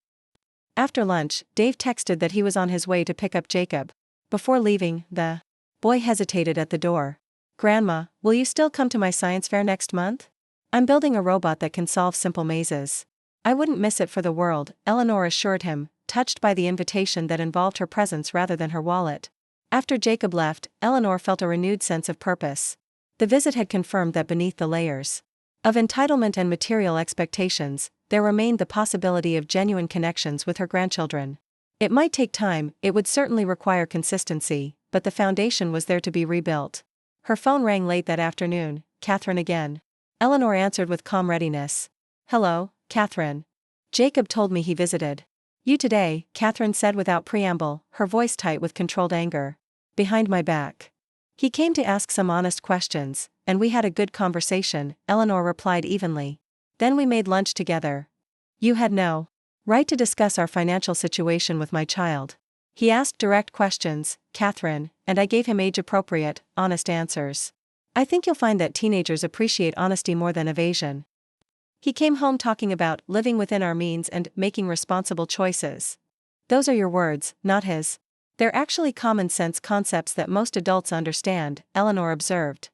After lunch, Dave texted that he was on his way to pick up Jacob. Before leaving, the boy hesitated at the door. "Grandma, will you still come to my science fair next month? I'm building a robot that can solve simple mazes." "I wouldn't miss it for the world," Eleanor assured him, touched by the invitation that involved her presence rather than her wallet. After Jacob left, Eleanor felt a renewed sense of purpose. The visit had confirmed that beneath the layers of entitlement and material expectations, there remained the possibility of genuine connections with her grandchildren. It might take time, it would certainly require consistency, but the foundation was there to be rebuilt. Her phone rang late that afternoon. "Catherine again." Eleanor answered with calm readiness. "Hello, Catherine. Jacob told me he visited you today," Catherine said without preamble, her voice tight with controlled anger. "Behind my back. He came to ask some honest questions, and we had a good conversation," Eleanor replied evenly. "Then we made lunch together. You had no right to discuss our financial situation with my child. He asked direct questions, Catherine, and I gave him age-appropriate, honest answers. I think you'll find that teenagers appreciate honesty more than evasion. He came home talking about living within our means and making responsible choices. Those are your words, not his. They're actually common-sense concepts that most adults understand," Eleanor observed.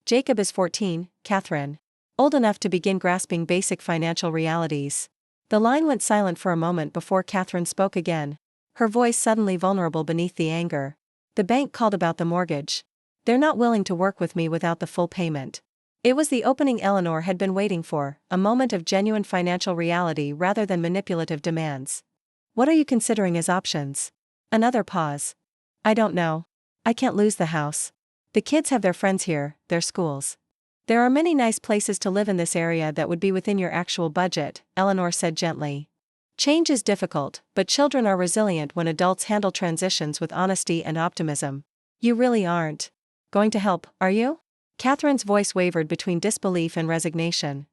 "Jacob is 14, Catherine. Old enough to begin grasping basic financial realities." The line went silent for a moment before Catherine spoke again, her voice suddenly vulnerable beneath the anger. "The bank called about the mortgage. They're not willing to work with me without the full payment." It was the opening Eleanor had been waiting for, a moment of genuine financial reality rather than manipulative demands. "What are you considering as options?" Another pause. "I don't know. I can't lose the house. The kids have their friends here, their schools. There are many nice places to live in this area that would be within your actual budget," Eleanor said gently. "Change is difficult, but children are resilient when adults handle transitions with honesty and optimism. You really aren't going to help, are you?" Catherine's voice wavered between disbelief and resignation.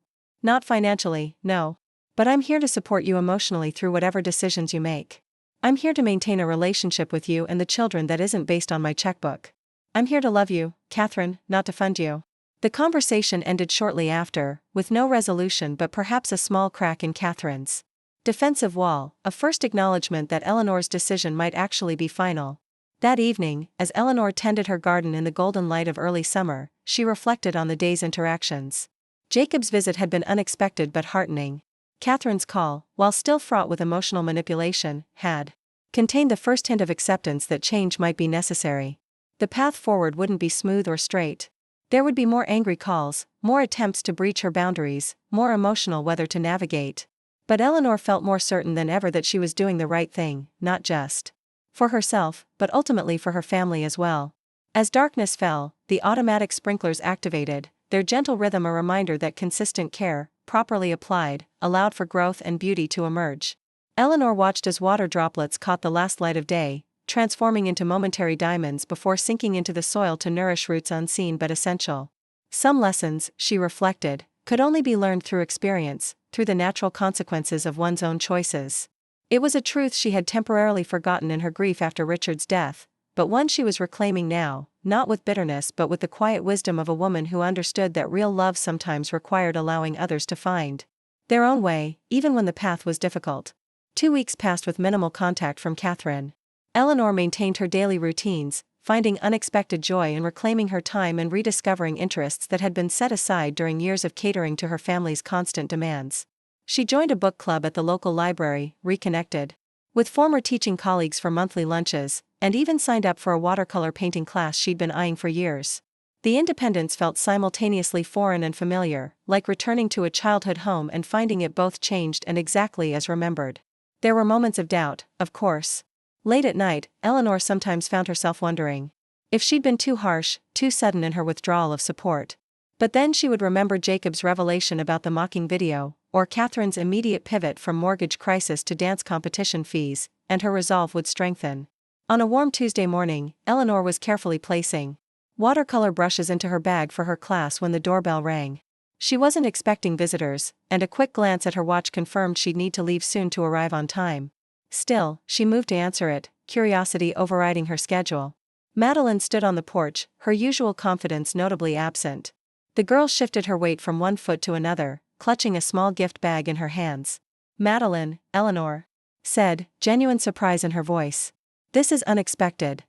"Not financially, no. But I'm here to support you emotionally through whatever decisions you make. I'm here to maintain a relationship with you and the children that isn't based on my checkbook. I'm here to love you, Catherine, not to fund you. The conversation ended shortly after, with no resolution but perhaps a small crack in Catherine's defensive wall, a first acknowledgement that Eleanor's decision might actually be final. That evening, as Eleanor tended her garden in the golden light of early summer, she reflected on the day's interactions. Jacob's visit had been unexpected but heartening. Catherine's call, while still fraught with emotional manipulation, had contained the first hint of acceptance that change might be necessary. The path forward wouldn't be smooth or straight. There would be more angry calls, more attempts to breach her boundaries, more emotional weather to navigate. But Eleanor felt more certain than ever that she was doing the right thing, not just for herself, but ultimately for her family as well. As darkness fell, the automatic sprinklers activated, their gentle rhythm a reminder that consistent care, properly applied, allowed for growth and beauty to emerge. Eleanor watched as water droplets caught the last light of day, transforming into momentary diamonds before sinking into the soil to nourish roots unseen but essential. Some lessons, she reflected, could only be learned through experience, through the natural consequences of one's own choices. It was a truth she had temporarily forgotten in her grief after Richard's death, but one she was reclaiming now, not with bitterness but with the quiet wisdom of a woman who understood that real love sometimes required allowing others to find their own way, even when the path was difficult. 2 weeks passed with minimal contact from Catherine. Eleanor maintained her daily routines, finding unexpected joy in reclaiming her time and rediscovering interests that had been set aside during years of catering to her family's constant demands. She joined a book club at the local library, reconnected with former teaching colleagues for monthly lunches, and even signed up for a watercolor painting class she'd been eyeing for years. The independence felt simultaneously foreign and familiar, like returning to a childhood home and finding it both changed and exactly as remembered. There were moments of doubt, of course. Late at night, Eleanor sometimes found herself wondering if she'd been too harsh, too sudden in her withdrawal of support. But then she would remember Jacob's revelation about the mocking video, or Catherine's immediate pivot from mortgage crisis to dance competition fees, and her resolve would strengthen. On a warm Tuesday morning, Eleanor was carefully placing watercolor brushes into her bag for her class when the doorbell rang. She wasn't expecting visitors, and a quick glance at her watch confirmed she'd need to leave soon to arrive on time. Still, she moved to answer it, curiosity overriding her schedule. Madeline stood on the porch, her usual confidence notably absent. The girl shifted her weight from one foot to another, clutching a small gift bag in her hands. "Madeline," Eleanor said, genuine surprise in her voice. "This is unexpected."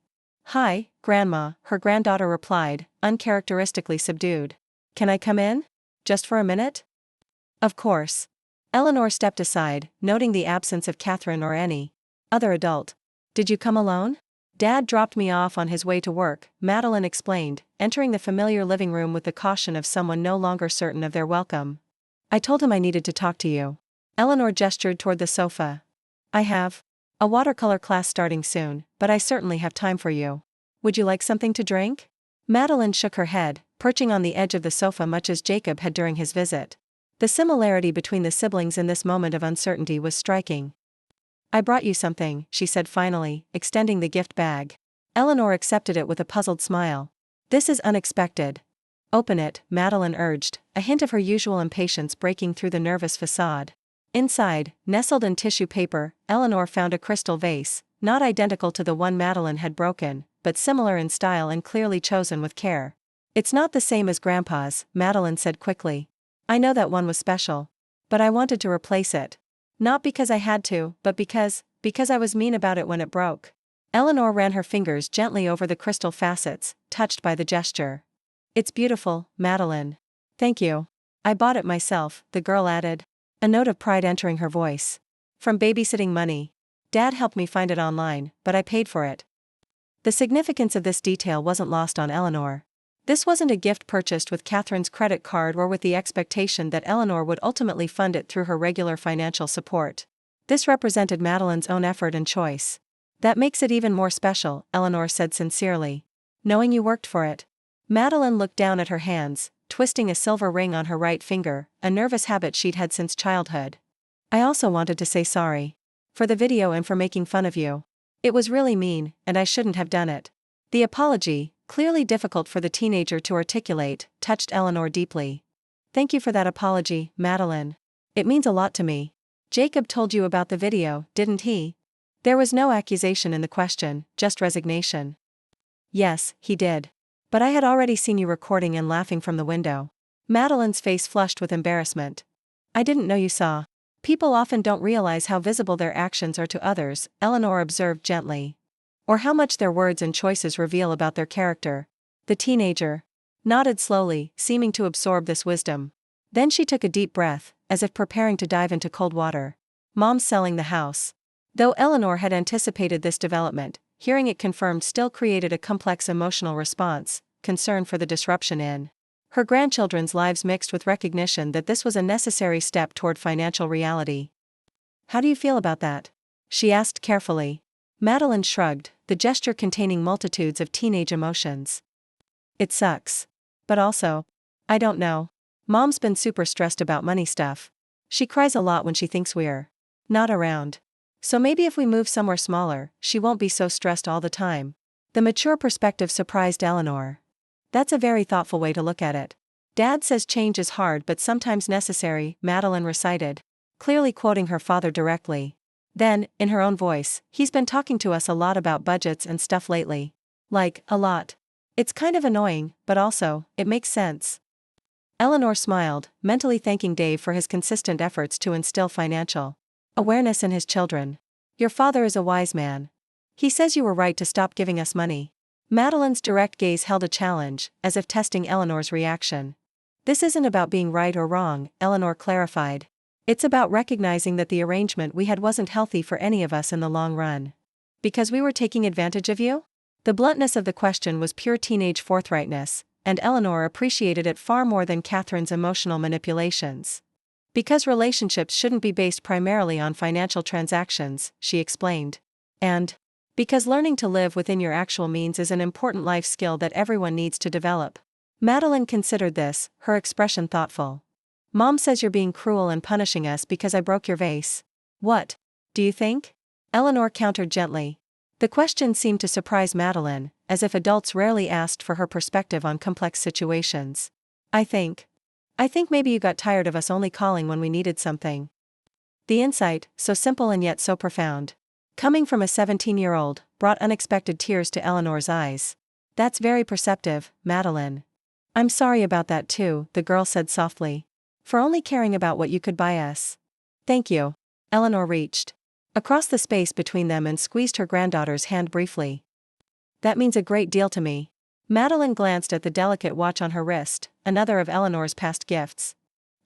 "Hi, Grandma," her granddaughter replied, uncharacteristically subdued. "Can I come in? Just for a minute?" "Of course." Eleanor stepped aside, noting the absence of Catherine or any other adult. "Did you come alone?" "Dad dropped me off on his way to work," Madeline explained, entering the familiar living room with the caution of someone no longer certain of their welcome. "I told him I needed to talk to you." Eleanor gestured toward the sofa. "I have a watercolor class starting soon, but I certainly have time for you. Would you like something to drink?" Madeline shook her head, perching on the edge of the sofa much as Jacob had during his visit. The similarity between the siblings in this moment of uncertainty was striking. "I brought you something," she said finally, extending the gift bag. Eleanor accepted it with a puzzled smile. "This is unexpected." "Open it," Madeline urged, a hint of her usual impatience breaking through the nervous facade. Inside, nestled in tissue paper, Eleanor found a crystal vase, not identical to the one Madeline had broken, but similar in style and clearly chosen with care. "It's not the same as Grandpa's," Madeline said quickly. "I know that one was special. But I wanted to replace it. Not because I had to, but because I was mean about it when it broke." Eleanor ran her fingers gently over the crystal facets, touched by the gesture. "It's beautiful, Madeline." "Thank you. I bought it myself," the girl added, a note of pride entering her voice. "From babysitting money. Dad helped me find it online, but I paid for it." The significance of this detail wasn't lost on Eleanor. This wasn't a gift purchased with Catherine's credit card or with the expectation that Eleanor would ultimately fund it through her regular financial support. This represented Madeline's own effort and choice. "That makes it even more special," Eleanor said sincerely. "Knowing you worked for it." Madeline looked down at her hands, twisting a silver ring on her right finger, a nervous habit she'd had since childhood. "I also wanted to say sorry. For the video and for making fun of you. It was really mean, and I shouldn't have done it." The apology, clearly difficult for the teenager to articulate, touched Eleanor deeply. "Thank you for that apology, Madeline. It means a lot to me." "Jacob told you about the video, didn't he?" There was no accusation in the question, just resignation. "Yes, he did. But I had already seen you recording and laughing from the window. Madeline's face flushed with embarrassment. I didn't know you saw. People often don't realize how visible their actions are to others, Eleanor observed gently. Or how much their words and choices reveal about their character. The teenager nodded slowly, seeming to absorb this wisdom. Then she took a deep breath, as if preparing to dive into cold water. Mom's selling the house. Though Eleanor had anticipated this development, hearing it confirmed still created a complex emotional response, concern for the disruption in her grandchildren's lives mixed with recognition that this was a necessary step toward financial reality. How do you feel about that? She asked carefully. Madeline shrugged, the gesture containing multitudes of teenage emotions. It sucks. But also, I don't know. Mom's been super stressed about money stuff. She cries a lot when she thinks we're not around. So maybe if we move somewhere smaller, she won't be so stressed all the time. The mature perspective surprised Eleanor. That's a very thoughtful way to look at it. Dad says change is hard but sometimes necessary, Madeline recited, clearly quoting her father directly. Then, in her own voice, he's been talking to us a lot about budgets and stuff lately. Like, a lot. It's kind of annoying, but also, it makes sense. Eleanor smiled, mentally thanking Dave for his consistent efforts to instill financial awareness in his children. Your father is a wise man. He says you were right to stop giving us money. Madeline's direct gaze held a challenge, as if testing Eleanor's reaction. This isn't about being right or wrong, Eleanor clarified. It's about recognizing that the arrangement we had wasn't healthy for any of us in the long run. Because we were taking advantage of you? The bluntness of the question was pure teenage forthrightness, and Eleanor appreciated it far more than Catherine's emotional manipulations. Because relationships shouldn't be based primarily on financial transactions, she explained. And because learning to live within your actual means is an important life skill that everyone needs to develop. Madeline considered this, her expression thoughtful. Mom says you're being cruel and punishing us because I broke your vase. What do you think? Eleanor countered gently. The question seemed to surprise Madeline, as if adults rarely asked for her perspective on complex situations. I think maybe you got tired of us only calling when we needed something. The insight, so simple and yet so profound, coming from a 17-year-old, brought unexpected tears to Eleanor's eyes. That's very perceptive, Madeline. I'm sorry about that too, the girl said softly. For only caring about what you could buy us. Thank you. Eleanor reached across the space between them and squeezed her granddaughter's hand briefly. That means a great deal to me. Madeline glanced at the delicate watch on her wrist, another of Eleanor's past gifts.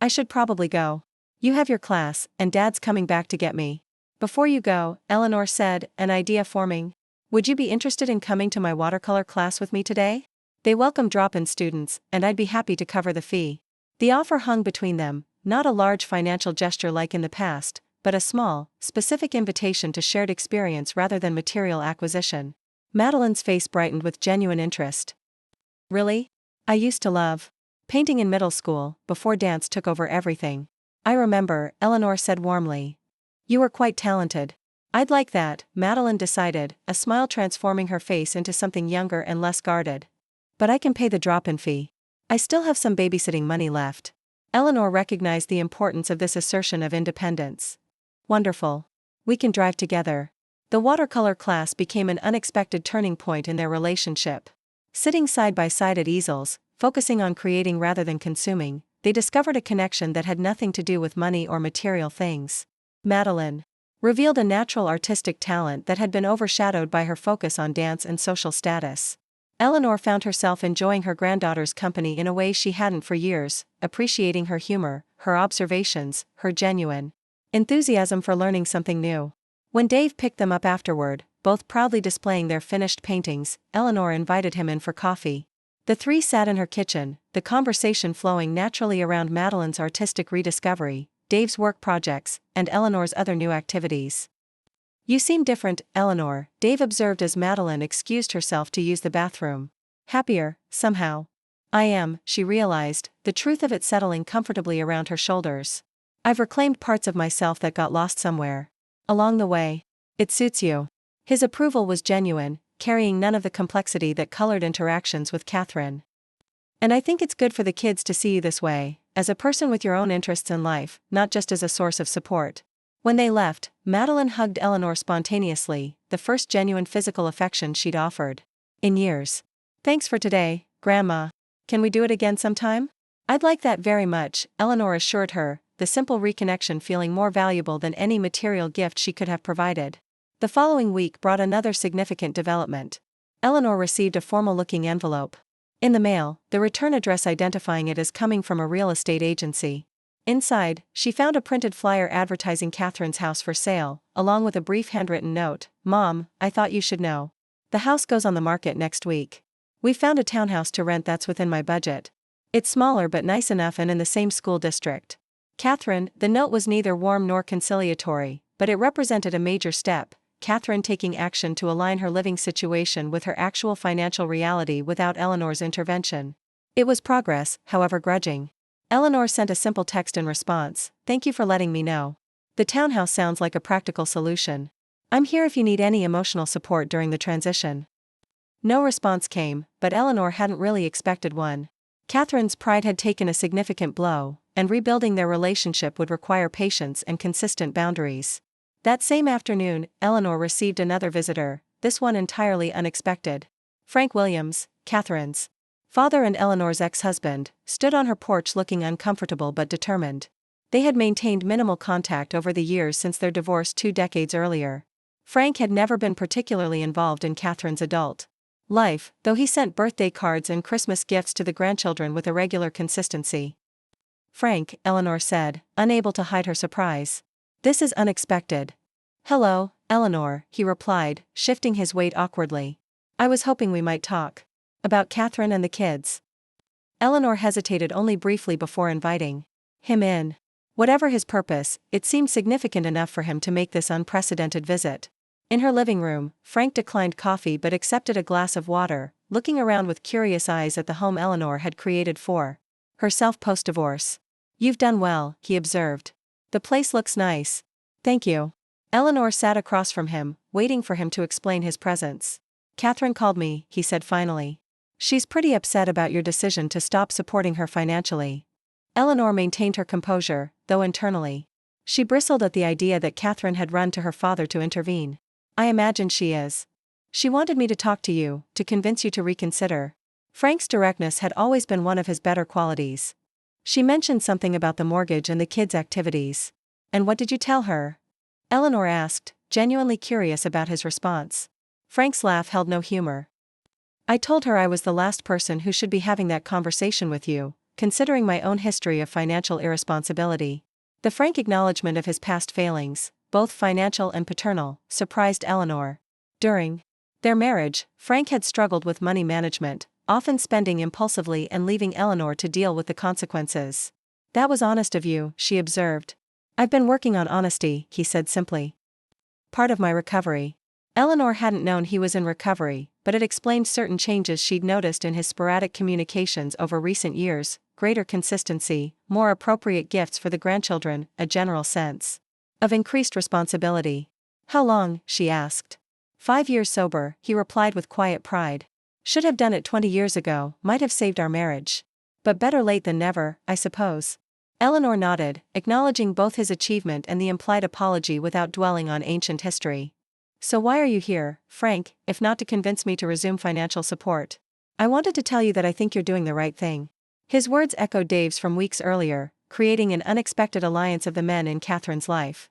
I should probably go. You have your class, and Dad's coming back to get me. Before you go, Eleanor said, an idea forming. Would you be interested in coming to my watercolor class with me today? They welcome drop-in students, and I'd be happy to cover the fee. The offer hung between them, not a large financial gesture like in the past, but a small, specific invitation to shared experience rather than material acquisition. Madeline's face brightened with genuine interest. Really? I used to love painting in middle school, before dance took over everything. I remember, Eleanor said warmly. You were quite talented. I'd like that, Madeline decided, a smile transforming her face into something younger and less guarded. But I can pay the drop-in fee. I still have some babysitting money left. Eleanor recognized the importance of this assertion of independence. Wonderful. We can drive together. The watercolor class became an unexpected turning point in their relationship. Sitting side by side at easels, focusing on creating rather than consuming, they discovered a connection that had nothing to do with money or material things. Madeline revealed a natural artistic talent that had been overshadowed by her focus on dance and social status. Eleanor found herself enjoying her granddaughter's company in a way she hadn't for years, appreciating her humor, her observations, her genuine enthusiasm for learning something new. When Dave picked them up afterward, both proudly displaying their finished paintings, Eleanor invited him in for coffee. The three sat in her kitchen, the conversation flowing naturally around Madeline's artistic rediscovery, Dave's work projects, and Eleanor's other new activities. You seem different, Eleanor, Dave observed as Madeline excused herself to use the bathroom. Happier, somehow. I am, she realized, the truth of it settling comfortably around her shoulders. I've reclaimed parts of myself that got lost somewhere along the way. It suits you. His approval was genuine, carrying none of the complexity that colored interactions with Catherine. And I think it's good for the kids to see you this way, as a person with your own interests in life, not just as a source of support. When they left, Madeline hugged Eleanor spontaneously, the first genuine physical affection she'd offered in years. Thanks for today, Grandma. Can we do it again sometime? I'd like that very much, Eleanor assured her, the simple reconnection feeling more valuable than any material gift she could have provided. The following week brought another significant development. Eleanor received a formal-looking envelope. In the mail, the return address identifying it as coming from a real estate agency. Inside, she found a printed flyer advertising Catherine's house for sale, along with a brief handwritten note. Mom, I thought you should know. The house goes on the market next week. We found a townhouse to rent that's within my budget. It's smaller but nice enough and in the same school district. Catherine, the note was neither warm nor conciliatory, but it represented a major step, Catherine taking action to align her living situation with her actual financial reality without Eleanor's intervention. It was progress, however grudging. Eleanor sent a simple text in response, "Thank you for letting me know. The townhouse sounds like a practical solution. I'm here if you need any emotional support during the transition." No response came, but Eleanor hadn't really expected one. Catherine's pride had taken a significant blow, and rebuilding their relationship would require patience and consistent boundaries. That same afternoon, Eleanor received another visitor, this one entirely unexpected. Frank Williams, Catherine's father and Eleanor's ex-husband, stood on her porch looking uncomfortable but determined. They had maintained minimal contact over the years since their divorce 2 decades earlier. Frank had never been particularly involved in Catherine's adult life, though he sent birthday cards and Christmas gifts to the grandchildren with a regular consistency. "Frank," Eleanor said, unable to hide her surprise. "This is unexpected." "Hello, Eleanor," he replied, shifting his weight awkwardly. "I was hoping we might talk. About Catherine and the kids." Eleanor hesitated only briefly before inviting him in. Whatever his purpose, it seemed significant enough for him to make this unprecedented visit. In her living room, Frank declined coffee but accepted a glass of water, looking around with curious eyes at the home Eleanor had created for herself post-divorce. "You've done well," he observed. "The place looks nice." "Thank you." Eleanor sat across from him, waiting for him to explain his presence. "Catherine called me," he said finally. "She's pretty upset about your decision to stop supporting her financially." Eleanor maintained her composure, though internally she bristled at the idea that Catherine had run to her father to intervene. "I imagine she is. She wanted me to talk to you, to convince you to reconsider." Frank's directness had always been one of his better qualities. "She mentioned something about the mortgage and the kids' activities. And what did you tell her?" Eleanor asked, genuinely curious about his response. Frank's laugh held no humor. "I told her I was the last person who should be having that conversation with you, considering my own history of financial irresponsibility." The frank acknowledgement of his past failings, both financial and paternal, surprised Eleanor. During their marriage, Frank had struggled with money management, often spending impulsively and leaving Eleanor to deal with the consequences. "That was honest of you," she observed. "I've been working on honesty," he said simply. "Part of my recovery." Eleanor hadn't known he was in recovery, but it explained certain changes she'd noticed in his sporadic communications over recent years: greater consistency, more appropriate gifts for the grandchildren, a general sense of increased responsibility. "How long?" she asked. 5 years sober," he replied with quiet pride. "Should have done it 20 years ago, might have saved our marriage. But better late than never, I suppose." Eleanor nodded, acknowledging both his achievement and the implied apology without dwelling on ancient history. "So why are you here, Frank, if not to convince me to resume financial support?" "I wanted to tell you that I think you're doing the right thing." His words echoed Dave's from weeks earlier, creating an unexpected alliance of the men in Catherine's life.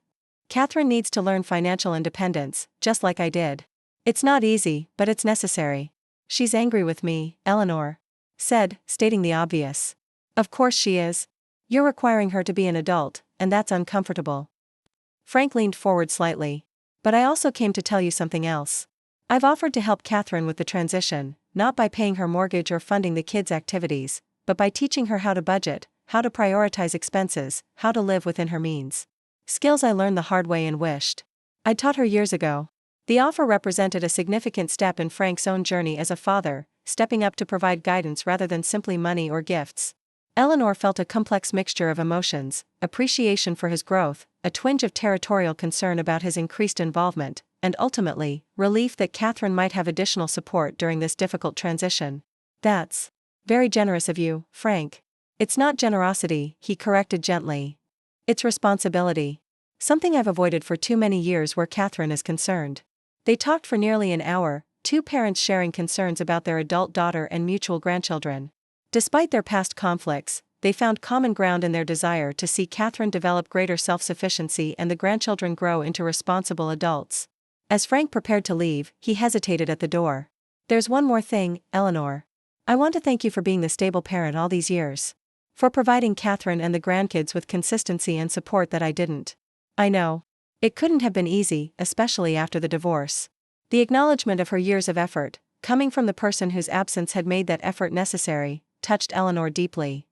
"Catherine needs to learn financial independence, just like I did. It's not easy, but it's necessary." "She's angry with me," Eleanor said, stating the obvious. "Of course she is. You're requiring her to be an adult, and that's uncomfortable." Frank leaned forward slightly. "But I also came to tell you something else. I've offered to help Catherine with the transition, not by paying her mortgage or funding the kids' activities, but by teaching her how to budget, how to prioritize expenses, how to live within her means. Skills I learned the hard way and wished I'd taught her years ago." The offer represented a significant step in Frank's own journey as a father, stepping up to provide guidance rather than simply money or gifts. Eleanor felt a complex mixture of emotions: appreciation for his growth, a twinge of territorial concern about his increased involvement, and ultimately, relief that Catherine might have additional support during this difficult transition. "That's very generous of you, Frank." "It's not generosity," he corrected gently. "It's responsibility. Something I've avoided for too many years where Catherine is concerned." They talked for nearly an hour, two parents sharing concerns about their adult daughter and mutual grandchildren. Despite their past conflicts, they found common ground in their desire to see Catherine develop greater self-sufficiency and the grandchildren grow into responsible adults. As Frank prepared to leave, he hesitated at the door. "There's one more thing, Eleanor. I want to thank you for being the stable parent all these years. For providing Catherine and the grandkids with consistency and support that I didn't. I know. It couldn't have been easy, especially after the divorce." The acknowledgement of her years of effort, coming from the person whose absence had made that effort necessary, touched Eleanor deeply.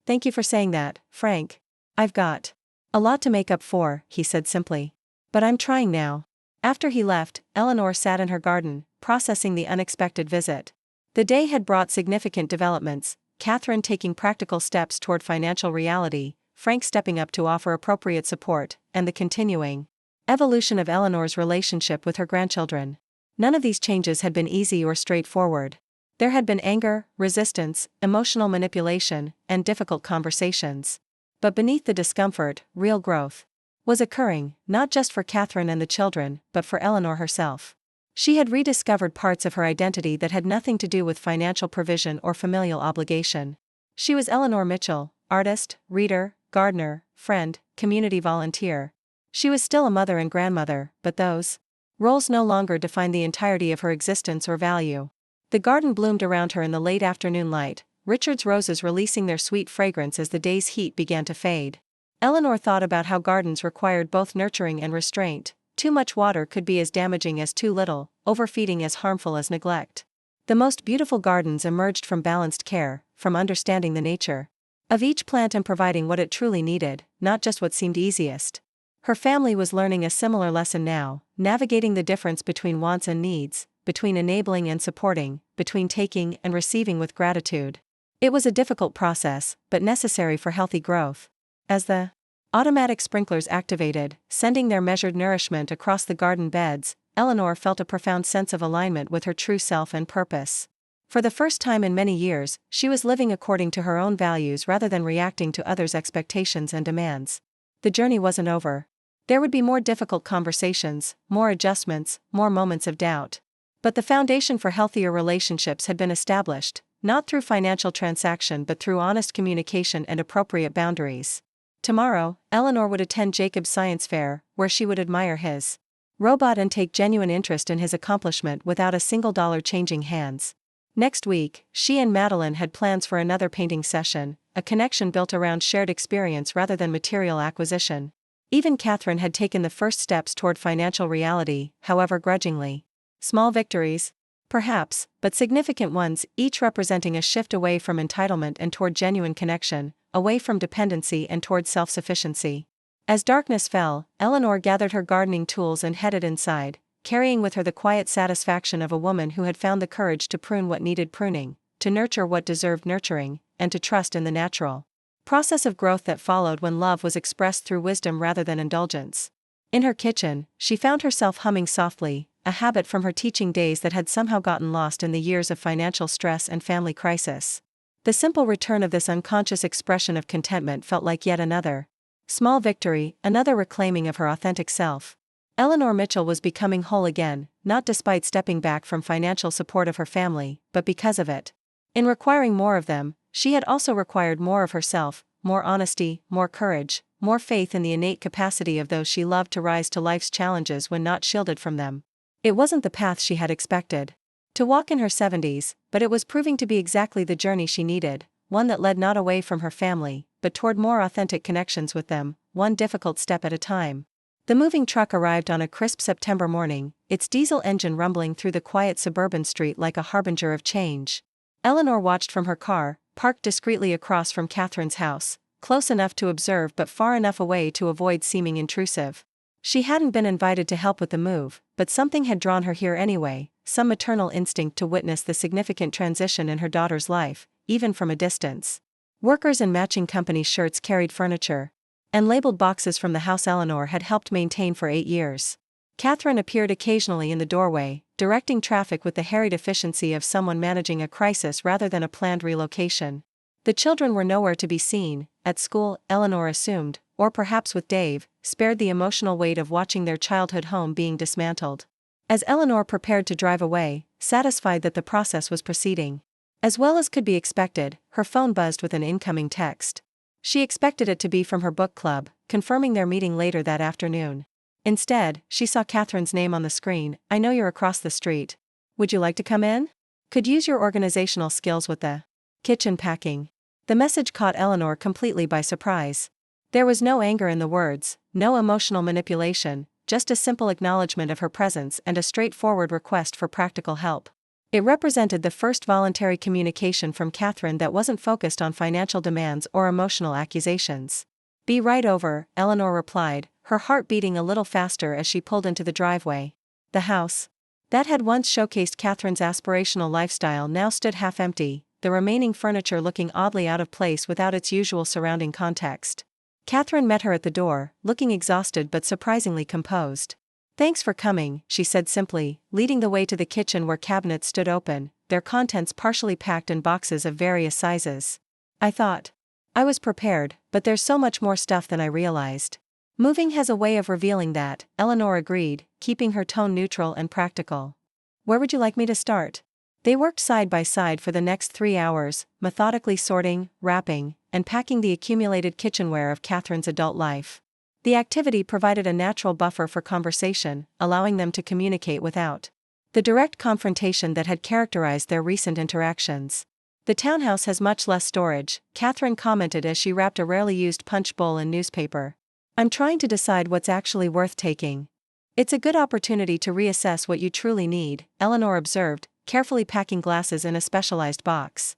"Thank you for saying that, Frank. I've got a lot to make up for," he said simply. "But I'm trying now." After he left, Eleanor sat in her garden, processing the unexpected visit. The day had brought significant developments, Catherine taking practical steps toward financial reality, Frank stepping up to offer appropriate support, and the continuing evolution of Eleanor's relationship with her grandchildren. None of these changes had been easy or straightforward. There had been anger, resistance, emotional manipulation, and difficult conversations. But beneath the discomfort, real growth was occurring, not just for Catherine and the children, but for Eleanor herself. She had rediscovered parts of her identity that had nothing to do with financial provision or familial obligation. She was Eleanor Mitchell, artist, reader, gardener, friend, community volunteer. She was still a mother and grandmother, but those roles no longer defined the entirety of her existence or value. The garden bloomed around her in the late afternoon light, Richard's roses releasing their sweet fragrance as the day's heat began to fade. Eleanor thought about how gardens required both nurturing and restraint. Too much water could be as damaging as too little, overfeeding as harmful as neglect. The most beautiful gardens emerged from balanced care, from understanding the nature of each plant and providing what it truly needed, not just what seemed easiest. Her family was learning a similar lesson now, navigating the difference between wants and needs, between enabling and supporting, between taking and receiving with gratitude. It was a difficult process, but necessary for healthy growth. As the automatic sprinklers activated, sending their measured nourishment across the garden beds, Eleanor felt a profound sense of alignment with her true self and purpose. For the first time in many years, she was living according to her own values rather than reacting to others' expectations and demands. The journey wasn't over. There would be more difficult conversations, more adjustments, more moments of doubt. But the foundation for healthier relationships had been established, not through financial transaction but through honest communication and appropriate boundaries. Tomorrow, Eleanor would attend Jacob's science fair, where she would admire his robot and take genuine interest in his accomplishment without a single dollar changing hands. Next week, she and Madeline had plans for another painting session, a connection built around shared experience rather than material acquisition. Even Catherine had taken the first steps toward financial reality, however grudgingly. Small victories? Perhaps, but significant ones, each representing a shift away from entitlement and toward genuine connection, away from dependency and toward self-sufficiency. As darkness fell, Eleanor gathered her gardening tools and headed inside, carrying with her the quiet satisfaction of a woman who had found the courage to prune what needed pruning, to nurture what deserved nurturing, and to trust in the natural process of growth that followed when love was expressed through wisdom rather than indulgence. In her kitchen, she found herself humming softly, a habit from her teaching days that had somehow gotten lost in the years of financial stress and family crisis. The simple return of this unconscious expression of contentment felt like yet another small victory, another reclaiming of her authentic self. Eleanor Mitchell was becoming whole again, not despite stepping back from financial support of her family, but because of it. In requiring more of them, she had also required more of herself, more honesty, more courage, more faith in the innate capacity of those she loved to rise to life's challenges when not shielded from them. It wasn't the path she had expected to walk in her 70s, but it was proving to be exactly the journey she needed, one that led not away from her family, but toward more authentic connections with them, one difficult step at a time. The moving truck arrived on a crisp September morning, its diesel engine rumbling through the quiet suburban street like a harbinger of change. Eleanor watched from her car, parked discreetly across from Catherine's house, close enough to observe but far enough away to avoid seeming intrusive. She hadn't been invited to help with the move, but something had drawn her here anyway, some maternal instinct to witness the significant transition in her daughter's life, even from a distance. Workers in matching company shirts carried furniture and labeled boxes from the house Eleanor had helped maintain for 8 years. Catherine appeared occasionally in the doorway, directing traffic with the harried efficiency of someone managing a crisis rather than a planned relocation. The children were nowhere to be seen. At school, Eleanor assumed, or perhaps with Dave, spared the emotional weight of watching their childhood home being dismantled. As Eleanor prepared to drive away, satisfied that the process was proceeding as well as could be expected. Her phone buzzed with an incoming text. She expected it to be from her book club, confirming their meeting later that afternoon. Instead, she saw Catherine's name on the screen. "I know you're across the street. Would you like to come in? Could use your organizational skills with the kitchen packing." The message caught Eleanor completely by surprise. There was no anger in the words, no emotional manipulation, just a simple acknowledgement of her presence and a straightforward request for practical help. It represented the first voluntary communication from Catherine that wasn't focused on financial demands or emotional accusations. "Be right over," Eleanor replied, her heart beating a little faster as she pulled into the driveway. The house that had once showcased Catherine's aspirational lifestyle now stood half empty, the remaining furniture looking oddly out of place without its usual surrounding context. Catherine met her at the door, looking exhausted but surprisingly composed. "Thanks for coming," she said simply, leading the way to the kitchen where cabinets stood open, their contents partially packed in boxes of various sizes. "I thought I was prepared, but there's so much more stuff than I realized." "Moving has a way of revealing that," Eleanor agreed, keeping her tone neutral and practical. "Where would you like me to start?" They worked side by side for the next 3 hours, methodically sorting, wrapping, and packing the accumulated kitchenware of Catherine's adult life. The activity provided a natural buffer for conversation, allowing them to communicate without the direct confrontation that had characterized their recent interactions. "The townhouse has much less storage," Catherine commented as she wrapped a rarely used punch bowl in newspaper. "I'm trying to decide what's actually worth taking." "It's a good opportunity to reassess what you truly need," Eleanor observed, carefully packing glasses in a specialized box.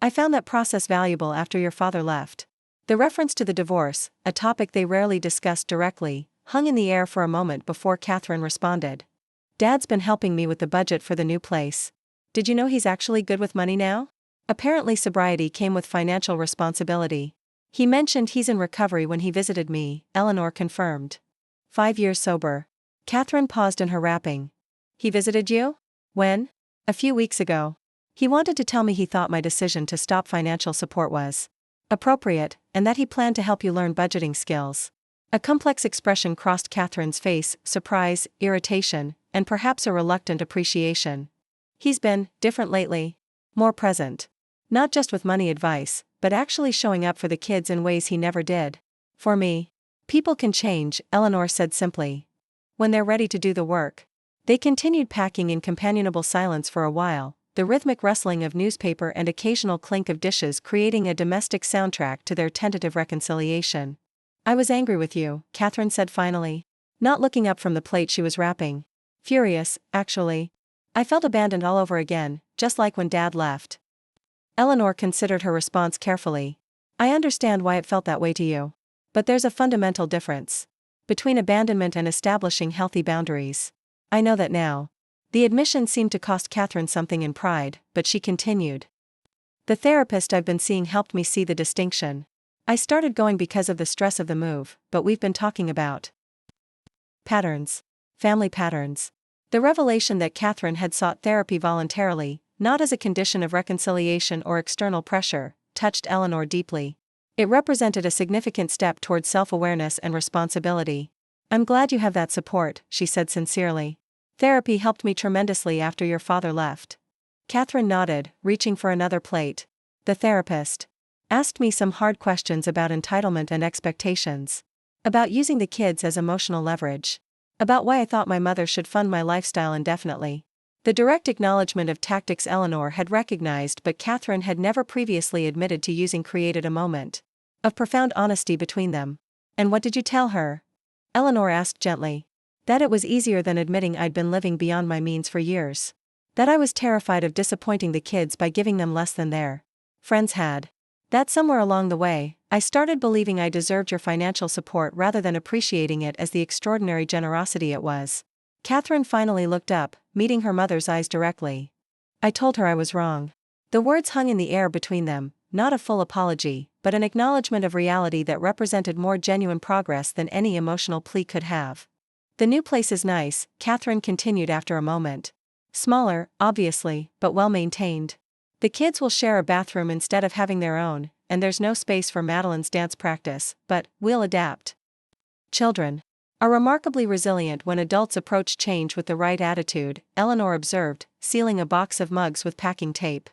"I found that process valuable after your father left." The reference to the divorce, a topic they rarely discussed directly, hung in the air for a moment before Catherine responded. "Dad's been helping me with the budget for the new place. Did you know he's actually good with money now?" Apparently sobriety came with financial responsibility. "He mentioned he's in recovery when he visited me," Eleanor confirmed. 5 years sober. Catherine paused in her wrapping. "He visited you? When?" "A few weeks ago. He wanted to tell me he thought my decision to stop financial support was appropriate, and that he planned to help you learn budgeting skills." A complex expression crossed Catherine's face: surprise, irritation, and perhaps a reluctant appreciation. "He's been different lately. More present. Not just with money advice, but actually showing up for the kids in ways he never did. For me. People can change," Eleanor said simply, "when they're ready to do the work." They continued packing in companionable silence for a while, the rhythmic rustling of newspaper and occasional clink of dishes creating a domestic soundtrack to their tentative reconciliation. "I was angry with you," Catherine said finally, not looking up from the plate she was wrapping. "Furious, actually. I felt abandoned all over again, just like when Dad left." Eleanor considered her response carefully. "I understand why it felt that way to you. But there's a fundamental difference between abandonment and establishing healthy boundaries. I know that now." The admission seemed to cost Catherine something in pride, but she continued. "The therapist I've been seeing helped me see the distinction. I started going because of the stress of the move, but we've been talking about patterns. Family patterns." The revelation that Catherine had sought therapy voluntarily, not as a condition of reconciliation or external pressure, touched Eleanor deeply. It represented a significant step toward self-awareness and responsibility. "I'm glad you have that support," she said sincerely. "Therapy helped me tremendously after your father left." Catherine nodded, reaching for another plate. "The therapist asked me some hard questions about entitlement and expectations. About using the kids as emotional leverage. About why I thought my mother should fund my lifestyle indefinitely." The direct acknowledgement of tactics Eleanor had recognized, but Catherine had never previously admitted to using, created a moment of profound honesty between them. "And what did you tell her?" Eleanor asked gently. "That it was easier than admitting I'd been living beyond my means for years. That I was terrified of disappointing the kids by giving them less than their friends had. That somewhere along the way, I started believing I deserved your financial support rather than appreciating it as the extraordinary generosity it was." Catherine finally looked up, meeting her mother's eyes directly. "I told her I was wrong." The words hung in the air between them, not a full apology, but an acknowledgement of reality that represented more genuine progress than any emotional plea could have. "The new place is nice," Catherine continued after a moment. "Smaller, obviously, but well maintained. The kids will share a bathroom instead of having their own, and there's no space for Madeline's dance practice, but we'll adapt." "Children Are remarkably resilient when adults approach change with the right attitude, Eleanor observed, sealing a box of mugs with packing tape.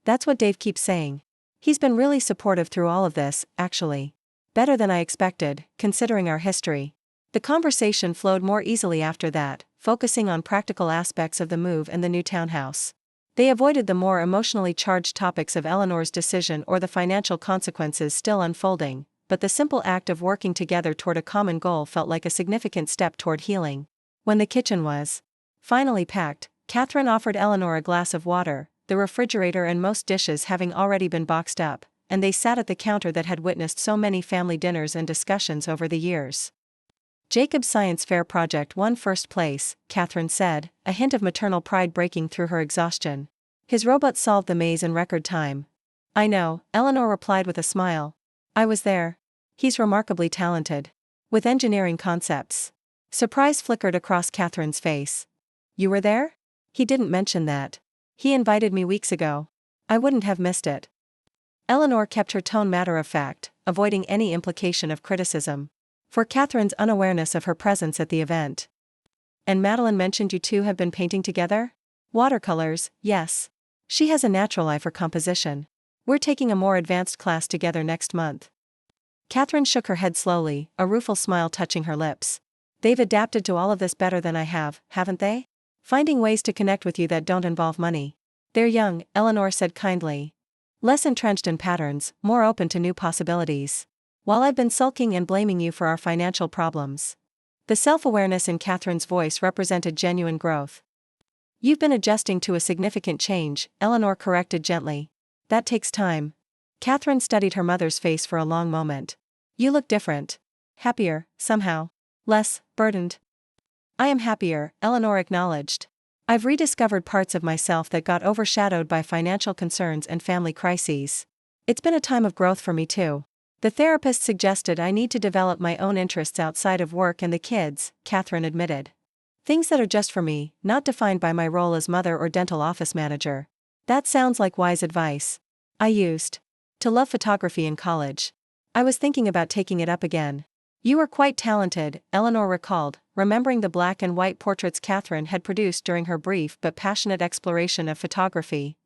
That's what Dave keeps saying. He's been really supportive through all of this, actually. Better than I expected, considering our history. The conversation flowed more easily after that, focusing on practical aspects of the move and the new townhouse. They avoided the more emotionally charged topics of Eleanor's decision or the financial consequences still unfolding, but the simple act of working together toward a common goal felt like a significant step toward healing. When the kitchen was finally packed, Catherine offered Eleanor a glass of water, the refrigerator and most dishes having already been boxed up, and they sat at the counter that had witnessed so many family dinners and discussions over the years. Jacob's science fair project won first place, Catherine said, a hint of maternal pride breaking through her exhaustion. His robot solved the maze in record time. I know, Eleanor replied with a smile. I was there. He's remarkably talented. With engineering concepts. Surprise flickered across Catherine's face. You were there? He didn't mention that. He invited me weeks ago. I wouldn't have missed it. Eleanor kept her tone matter-of-fact, avoiding any implication of criticism. For Catherine's unawareness of her presence at the event. And Madeline mentioned you two have been painting together? Watercolors, yes. She has a natural eye for composition. We're taking a more advanced class together next month. Catherine shook her head slowly, a rueful smile touching her lips. They've adapted to all of this better than I have, haven't they? Finding ways to connect with you that don't involve money. They're young, Eleanor said kindly. Less entrenched in patterns, more open to new possibilities. While I've been sulking and blaming you for our financial problems. The self-awareness in Catherine's voice represented genuine growth. You've been adjusting to a significant change, Eleanor corrected gently. That takes time. Catherine studied her mother's face for a long moment. You look different. Happier, somehow. Less burdened. I am happier, Eleanor acknowledged. I've rediscovered parts of myself that got overshadowed by financial concerns and family crises. It's been a time of growth for me too. The therapist suggested I need to develop my own interests outside of work and the kids, Catherine admitted. Things that are just for me, not defined by my role as mother or dental office manager. That sounds like wise advice. I used to love photography in college. I was thinking about taking it up again. You were quite talented, Eleanor recalled, remembering the black and white portraits Catherine had produced during her brief but passionate exploration of photography.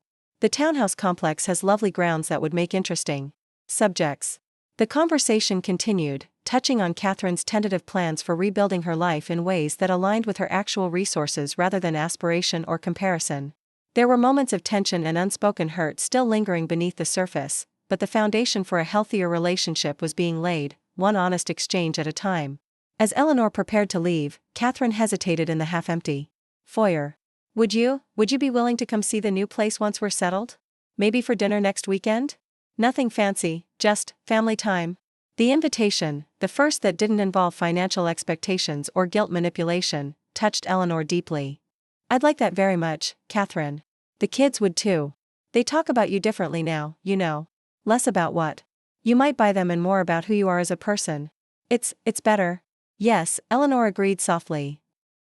The townhouse complex has lovely grounds that would make interesting subjects. The conversation continued, touching on Catherine's tentative plans for rebuilding her life in ways that aligned with her actual resources rather than aspiration or comparison. There were moments of tension and unspoken hurt still lingering beneath the surface, but the foundation for a healthier relationship was being laid, one honest exchange at a time. As Eleanor prepared to leave, Catherine hesitated in the half-empty foyer. Would you be willing to come see the new place once we're settled? Maybe for dinner next weekend? Nothing fancy, just family time. The invitation, the first that didn't involve financial expectations or guilt manipulation, touched Eleanor deeply. I'd like that very much, Catherine. The kids would too. They talk about you differently now, you know. Less about what you might buy them and more about who you are as a person. It's better. Yes, Eleanor agreed softly.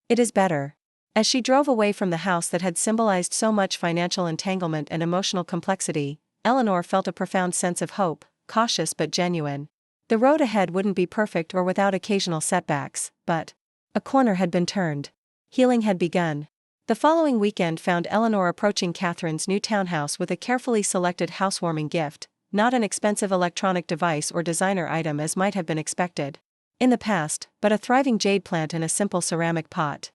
It is better. As she drove away from the house that had symbolized so much financial entanglement and emotional complexity, Eleanor felt a profound sense of hope, cautious but genuine. The road ahead wouldn't be perfect or without occasional setbacks, but a corner had been turned. Healing had begun. The following weekend found Eleanor approaching Catherine's new townhouse with a carefully selected housewarming gift, not an expensive electronic device or designer item as might have been expected in the past, but a thriving jade plant in a simple ceramic pot.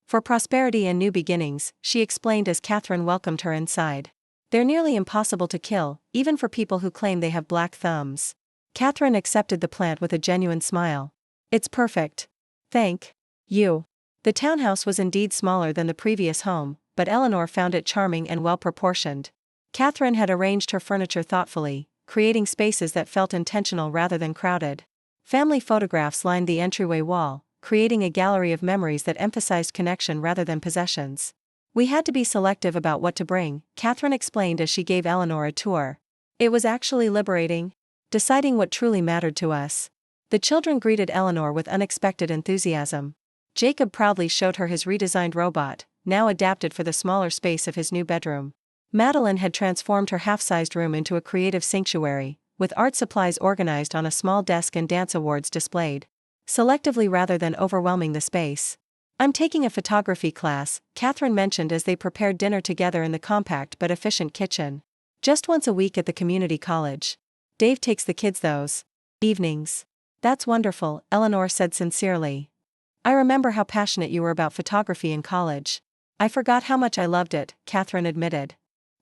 For prosperity and new beginnings, she explained as Catherine welcomed her inside. They're nearly impossible to kill, even for people who claim they have black thumbs. Catherine accepted the plant with a genuine smile. It's perfect. Thank you. The townhouse was indeed smaller than the previous home, but Eleanor found it charming and well-proportioned. Catherine had arranged her furniture thoughtfully, creating spaces that felt intentional rather than crowded. Family photographs lined the entryway wall, creating a gallery of memories that emphasized connection rather than possessions. We had to be selective about what to bring, Catherine explained as she gave Eleanor a tour. It was actually liberating. Deciding what truly mattered to us. The children greeted Eleanor with unexpected enthusiasm. Jacob proudly showed her his redesigned robot, now adapted for the smaller space of his new bedroom. Madeline had transformed her half-sized room into a creative sanctuary, with art supplies organized on a small desk and dance awards displayed. selectively rather than overwhelming the space. I'm taking a photography class, Catherine mentioned as they prepared dinner together in the compact but efficient kitchen. Just once a week at the community college. Dave takes the kids those evenings. That's wonderful, Eleanor said sincerely. I remember how passionate you were about photography in college. I forgot how much I loved it, Catherine admitted.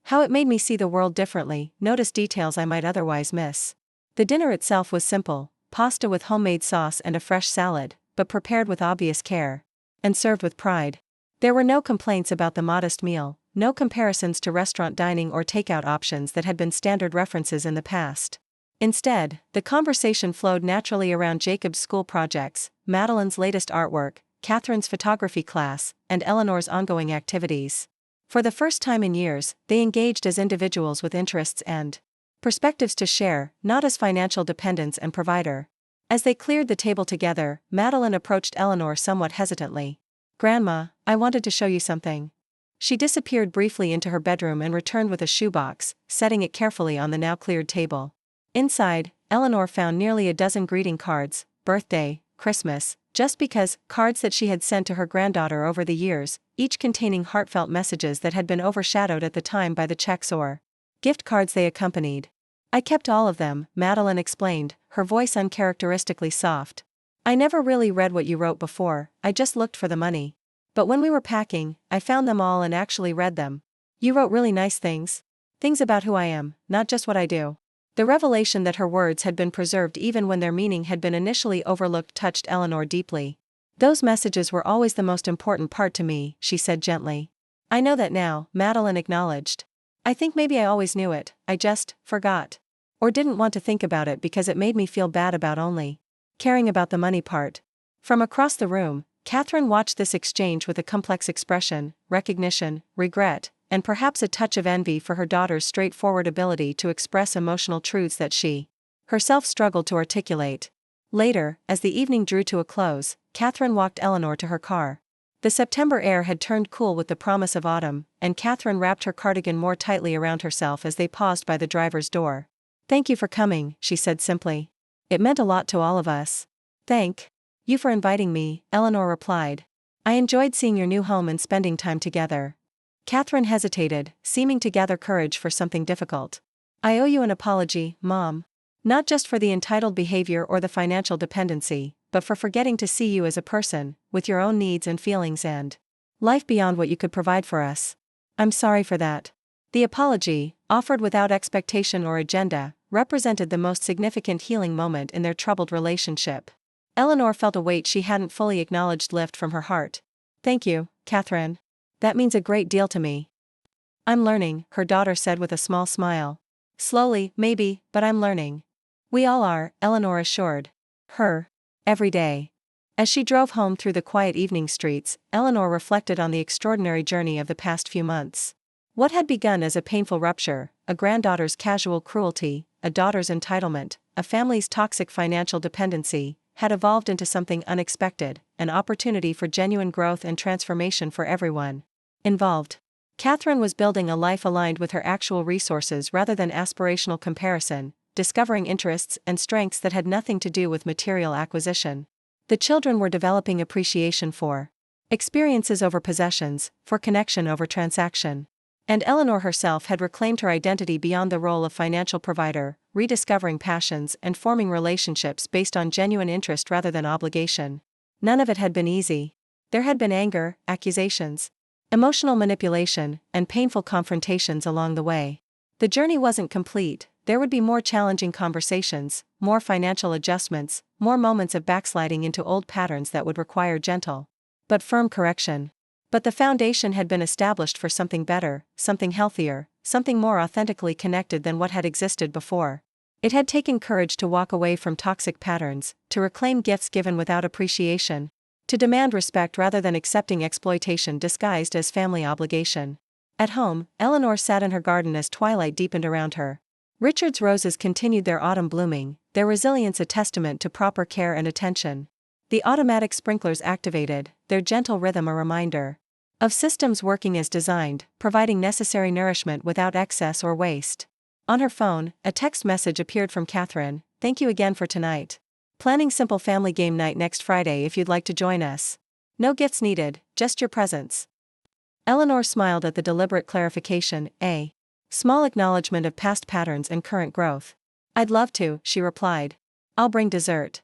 How it made me see the world differently, notice details I might otherwise miss. The dinner itself was simple, pasta with homemade sauce and a fresh salad, but prepared with obvious care. And served with pride. There were no complaints about the modest meal, no comparisons to restaurant dining or takeout options that had been standard references in the past. Instead, the conversation flowed naturally around Jacob's school projects, Madeline's latest artwork, Catherine's photography class, and Eleanor's ongoing activities. For the first time in years, they engaged as individuals with interests and perspectives to share, not as financial dependents and provider. As they cleared the table together, Madeline approached Eleanor somewhat hesitantly. Grandma, I wanted to show you something. She disappeared briefly into her bedroom and returned with a shoebox, setting it carefully on the now cleared table. Inside, Eleanor found nearly a dozen greeting cards, birthday, Christmas, just because, cards that she had sent to her granddaughter over the years, each containing heartfelt messages that had been overshadowed at the time by the checks or gift cards they accompanied. I kept all of them, Madeline explained, her voice uncharacteristically soft. I never really read what you wrote before, I just looked for the money. But when we were packing, I found them all and actually read them. You wrote really nice things. Things about who I am, not just what I do. The revelation that her words had been preserved even when their meaning had been initially overlooked touched Eleanor deeply. Those messages were always the most important part to me, she said gently. I know that now, Madeline acknowledged. I think maybe I always knew it, I just forgot. Or didn't want to think about it because it made me feel bad about only caring about the money part. From across the room, Catherine watched this exchange with a complex expression, recognition, regret, and perhaps a touch of envy for her daughter's straightforward ability to express emotional truths that she herself struggled to articulate. Later, as the evening drew to a close, Catherine walked Eleanor to her car. The September air had turned cool with the promise of autumn, and Catherine wrapped her cardigan more tightly around herself as they paused by the driver's door. Thank you for coming, she said simply. It meant a lot to all of us. Thank you for inviting me, Eleanor replied. I enjoyed seeing your new home and spending time together. Catherine hesitated, seeming to gather courage for something difficult. I owe you an apology, Mom. Not just for the entitled behavior or the financial dependency, but for forgetting to see you as a person, with your own needs and feelings and life beyond what you could provide for us. I'm sorry for that. The apology, offered without expectation or agenda, represented the most significant healing moment in their troubled relationship. Eleanor felt a weight she hadn't fully acknowledged lift from her heart. Thank you, Catherine. That means a great deal to me. I'm learning, her daughter said with a small smile. Slowly, maybe, but I'm learning. We all are, Eleanor assured her. Every day. As she drove home through the quiet evening streets, Eleanor reflected on the extraordinary journey of the past few months. What had begun as a painful rupture, a granddaughter's casual cruelty, a daughter's entitlement, a family's toxic financial dependency, had evolved into something unexpected, an opportunity for genuine growth and transformation for everyone involved. Catherine was building a life aligned with her actual resources rather than aspirational comparison, discovering interests and strengths that had nothing to do with material acquisition. The children were developing appreciation for experiences over possessions, for connection over transaction. And Eleanor herself had reclaimed her identity beyond the role of financial provider, rediscovering passions and forming relationships based on genuine interest rather than obligation. None of it had been easy. There had been anger, accusations, emotional manipulation, and painful confrontations along the way. The journey wasn't complete. There would be more challenging conversations, more financial adjustments, more moments of backsliding into old patterns that would require gentle but firm correction. But the foundation had been established for something better, something healthier, something more authentically connected than what had existed before. It had taken courage to walk away from toxic patterns, to reclaim gifts given without appreciation, to demand respect rather than accepting exploitation disguised as family obligation. At home, Eleanor sat in her garden as twilight deepened around her. Richard's roses continued their autumn blooming, their resilience a testament to proper care and attention. The automatic sprinklers activated, their gentle rhythm a reminder of systems working as designed, providing necessary nourishment without excess or waste. On her phone, a text message appeared from Catherine. Thank you again for tonight. Planning simple family game night next Friday if you'd like to join us. No gifts needed, just your presence. Eleanor smiled at the deliberate clarification, a small acknowledgement of past patterns and current growth. I'd love to, she replied. I'll bring dessert.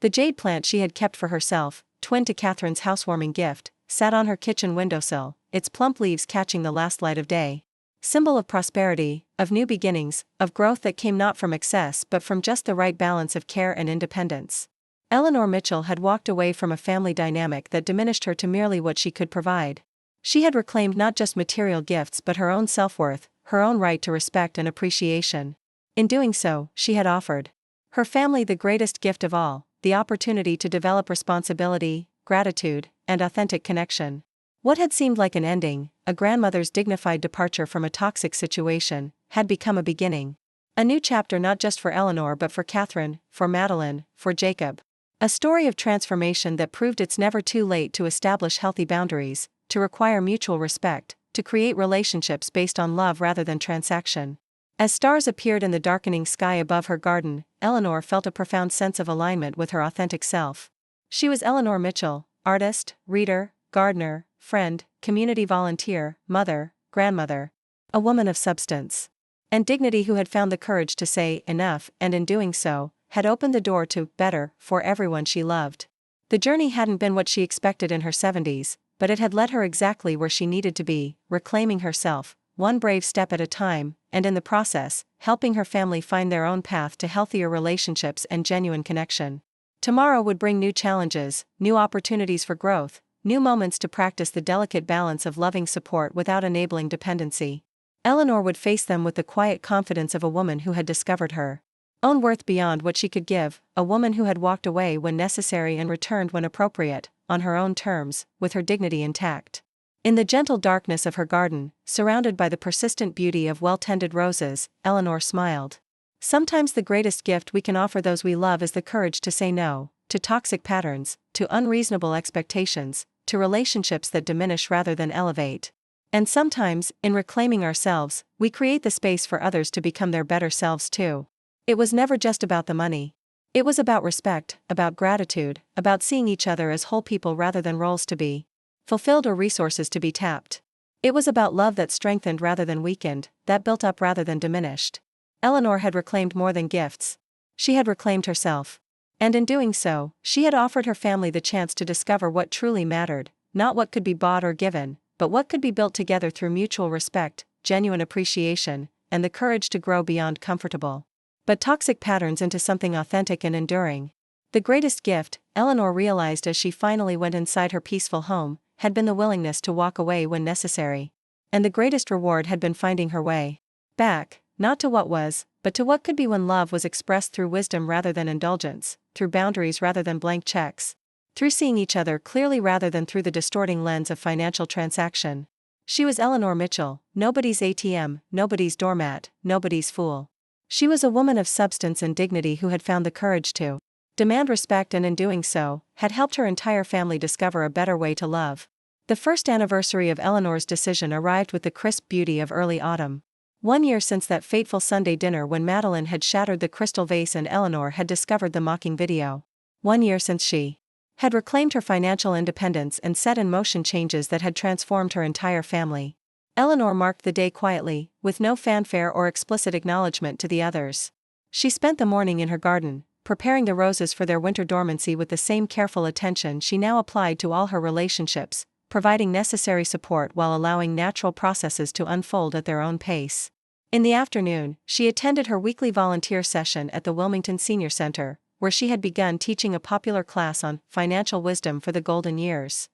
The jade plant she had kept for herself, twin to Catherine's housewarming gift, sat on her kitchen windowsill, its plump leaves catching the last light of day. Symbol of prosperity, of new beginnings, of growth that came not from excess but from just the right balance of care and independence. Eleanor Mitchell had walked away from a family dynamic that diminished her to merely what she could provide. She had reclaimed not just material gifts but her own self-worth, her own right to respect and appreciation. In doing so, she had offered her family the greatest gift of all, the opportunity to develop responsibility, gratitude, and authentic connection. What had seemed like an ending, a grandmother's dignified departure from a toxic situation, had become a beginning. A new chapter not just for Eleanor but for Catherine, for Madeline, for Jacob. A story of transformation that proved it's never too late to establish healthy boundaries, to require mutual respect, to create relationships based on love rather than transaction. As stars appeared in the darkening sky above her garden, Eleanor felt a profound sense of alignment with her authentic self. She was Eleanor Mitchell, artist, reader, gardener, friend, community volunteer, mother, grandmother. A woman of substance and dignity who had found the courage to say enough and in doing so, had opened the door to better for everyone she loved. The journey hadn't been what she expected in her 70s, but it had led her exactly where she needed to be, reclaiming herself, one brave step at a time, and in the process, helping her family find their own path to healthier relationships and genuine connection. Tomorrow would bring new challenges, new opportunities for growth, new moments to practice the delicate balance of loving support without enabling dependency. Eleanor would face them with the quiet confidence of a woman who had discovered her own worth beyond what she could give, a woman who had walked away when necessary and returned when appropriate, on her own terms, with her dignity intact. In the gentle darkness of her garden, surrounded by the persistent beauty of well-tended roses, Eleanor smiled. Sometimes the greatest gift we can offer those we love is the courage to say no, to toxic patterns, to unreasonable expectations, to relationships that diminish rather than elevate. And sometimes, in reclaiming ourselves, we create the space for others to become their better selves too. It was never just about the money. It was about respect, about gratitude, about seeing each other as whole people rather than roles to be fulfilled or resources to be tapped. It was about love that strengthened rather than weakened, that built up rather than diminished. Eleanor had reclaimed more than gifts. She had reclaimed herself. And in doing so, she had offered her family the chance to discover what truly mattered, not what could be bought or given, but what could be built together through mutual respect, genuine appreciation, and the courage to grow beyond comfortable but toxic patterns into something authentic and enduring. The greatest gift, Eleanor realized as she finally went inside her peaceful home, had been the willingness to walk away when necessary. And the greatest reward had been finding her way back, not to what was, but to what could be when love was expressed through wisdom rather than indulgence, through boundaries rather than blank checks, through seeing each other clearly rather than through the distorting lens of financial transaction. She was Eleanor Mitchell, nobody's ATM, nobody's doormat, nobody's fool. She was a woman of substance and dignity who had found the courage to demand respect and in doing so, had helped her entire family discover a better way to love. The first anniversary of Eleanor's decision arrived with the crisp beauty of early autumn. 1 year since that fateful Sunday dinner when Madeline had shattered the crystal vase and Eleanor had discovered the mocking video. 1 year since she had reclaimed her financial independence and set in motion changes that had transformed her entire family. Eleanor marked the day quietly, with no fanfare or explicit acknowledgement to the others. She spent the morning in her garden, preparing the roses for their winter dormancy with the same careful attention she now applied to all her relationships, providing necessary support while allowing natural processes to unfold at their own pace. In the afternoon, she attended her weekly volunteer session at the Wilmington Senior Center, where she had begun teaching a popular class on financial wisdom for the golden years.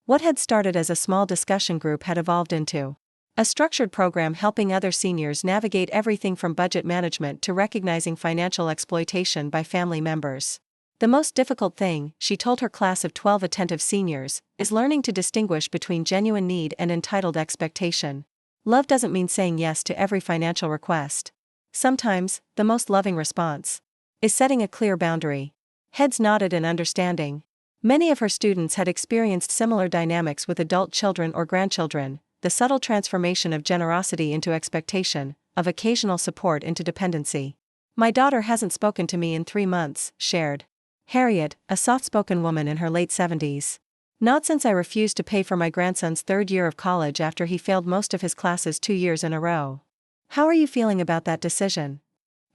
What had started as a small discussion group had evolved into a structured program helping other seniors navigate everything from budget management to recognizing financial exploitation by family members. The most difficult thing, she told her class of 12 attentive seniors, is learning to distinguish between genuine need and entitled expectation. Love doesn't mean saying yes to every financial request. Sometimes, the most loving response is setting a clear boundary. Heads nodded in understanding. Many of her students had experienced similar dynamics with adult children or grandchildren, the subtle transformation of generosity into expectation, of occasional support into dependency. My daughter hasn't spoken to me in 3 months, shared Harriet, a soft-spoken woman in her late 70s. Not since I refused to pay for my grandson's third year of college after he failed most of his classes 2 years in a row. How are you feeling about that decision?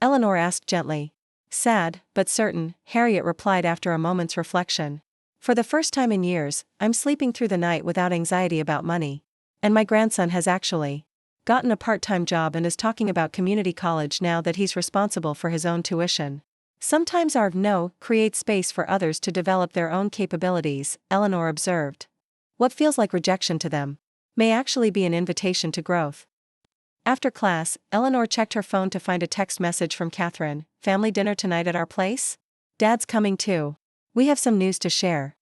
Eleanor asked gently. Sad, but certain, Harriet replied after a moment's reflection. For the first time in years, I'm sleeping through the night without anxiety about money. And my grandson has actually gotten a part-time job and is talking about community college now that he's responsible for his own tuition. Sometimes our no creates space for others to develop their own capabilities, Eleanor observed. What feels like rejection to them may actually be an invitation to growth. After class, Eleanor checked her phone to find a text message from Catherine. Family dinner tonight at our place? Dad's coming too. We have some news to share.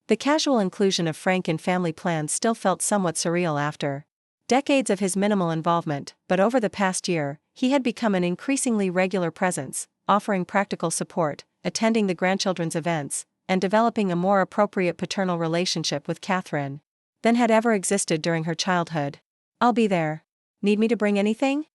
The casual inclusion of Frank in family plans still felt somewhat surreal after decades of his minimal involvement, but over the past year, he had become an increasingly regular presence, offering practical support, attending the grandchildren's events, and developing a more appropriate paternal relationship with Catherine than had ever existed during her childhood. I'll be there. Need me to bring anything?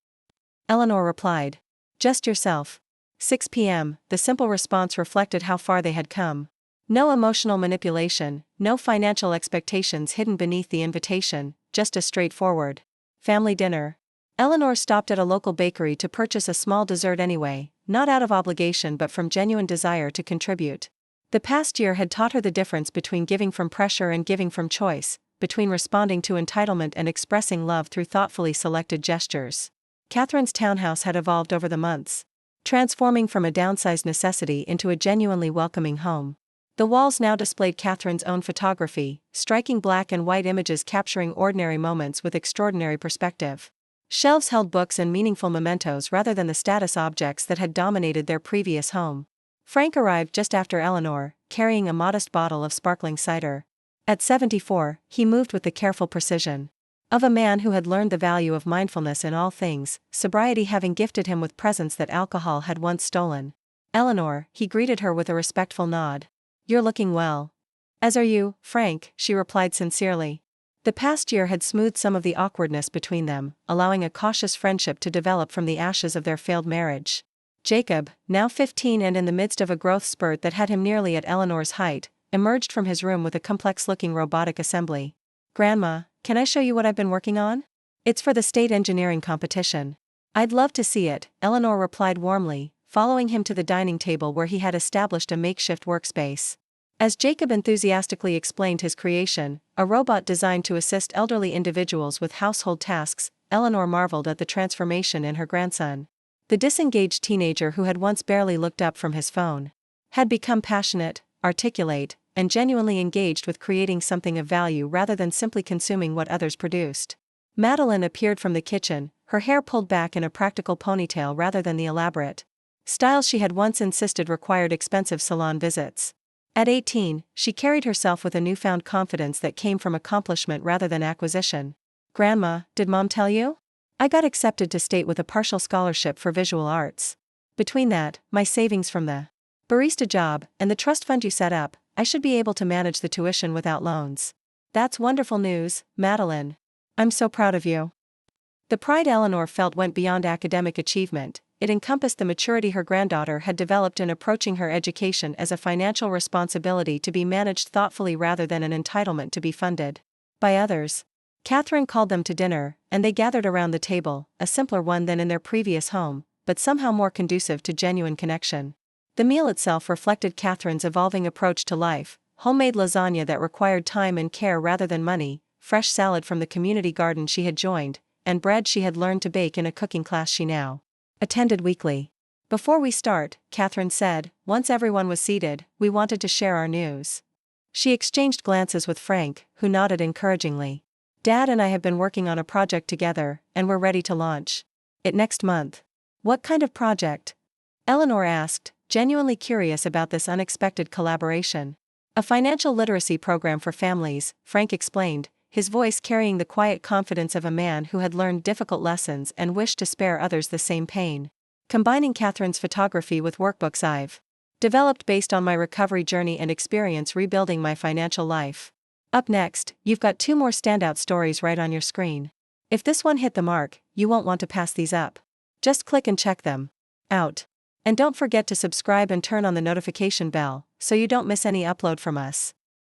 Eleanor replied. Just yourself. 6 p.m., the simple response reflected how far they had come. No emotional manipulation, no financial expectations hidden beneath the invitation, just a straightforward family dinner. Eleanor stopped at a local bakery to purchase a small dessert anyway, not out of obligation but from genuine desire to contribute. The past year had taught her the difference between giving from pressure and giving from choice, between responding to entitlement and expressing love through thoughtfully selected gestures. Catherine's townhouse had evolved over the months, transforming from a downsized necessity into a genuinely welcoming home. The walls now displayed Catherine's own photography, striking black and white images capturing ordinary moments with extraordinary perspective. Shelves held books and meaningful mementos rather than the status objects that had dominated their previous home. Frank arrived just after Eleanor, carrying a modest bottle of sparkling cider. At 74, he moved with the careful precision of a man who had learned the value of mindfulness in all things, sobriety having gifted him with presence that alcohol had once stolen. Eleanor, he greeted her with a respectful nod. You're looking well. As are you, Frank, she replied sincerely. The past year had smoothed some of the awkwardness between them, allowing a cautious friendship to develop from the ashes of their failed marriage. Jacob, now 15 and in the midst of a growth spurt that had him nearly at Eleanor's height, emerged from his room with a complex-looking robotic assembly. Grandma, can I show you what I've been working on? It's for the state engineering competition. I'd love to see it, Eleanor replied warmly, following him to the dining table where he had established a makeshift workspace. As Jacob enthusiastically explained his creation, a robot designed to assist elderly individuals with household tasks, Eleanor marveled at the transformation in her grandson. The disengaged teenager who had once barely looked up from his phone had become passionate, articulate, and genuinely engaged with creating something of value rather than simply consuming what others produced. Madeline appeared from the kitchen, her hair pulled back in a practical ponytail rather than the elaborate style she had once insisted required expensive salon visits. At 18, she carried herself with a newfound confidence that came from accomplishment rather than acquisition. Grandma, did Mom tell you? I got accepted to state with a partial scholarship for visual arts. Between that, my savings from the barista job, and the trust fund you set up, I should be able to manage the tuition without loans. That's wonderful news, Madeline. I'm so proud of you. The pride Eleanor felt went beyond academic achievement. It encompassed the maturity her granddaughter had developed in approaching her education as a financial responsibility to be managed thoughtfully rather than an entitlement to be funded by others. Catherine called them to dinner, and they gathered around the table, a simpler one than in their previous home, but somehow more conducive to genuine connection. The meal itself reflected Catherine's evolving approach to life: homemade lasagna that required time and care rather than money, fresh salad from the community garden she had joined, and bread she had learned to bake in a cooking class she now attended weekly. Before we start, Catherine said, once everyone was seated, we wanted to share our news. She exchanged glances with Frank, who nodded encouragingly. Dad and I have been working on a project together, and we're ready to launch it next month. What kind of project? Eleanor asked, genuinely curious about this unexpected collaboration. A financial literacy program for families, Frank explained, his voice carrying the quiet confidence of a man who had learned difficult lessons and wished to spare others the same pain. Combining Catherine's photography with workbooks I've developed based on my recovery journey and experience rebuilding my financial life. Up next, you've got 2 more standout stories right on your screen. If this one hit the mark, you won't want to pass these up. Just click and check them out. And don't forget to subscribe and turn on the notification bell, so you don't miss any upload from us.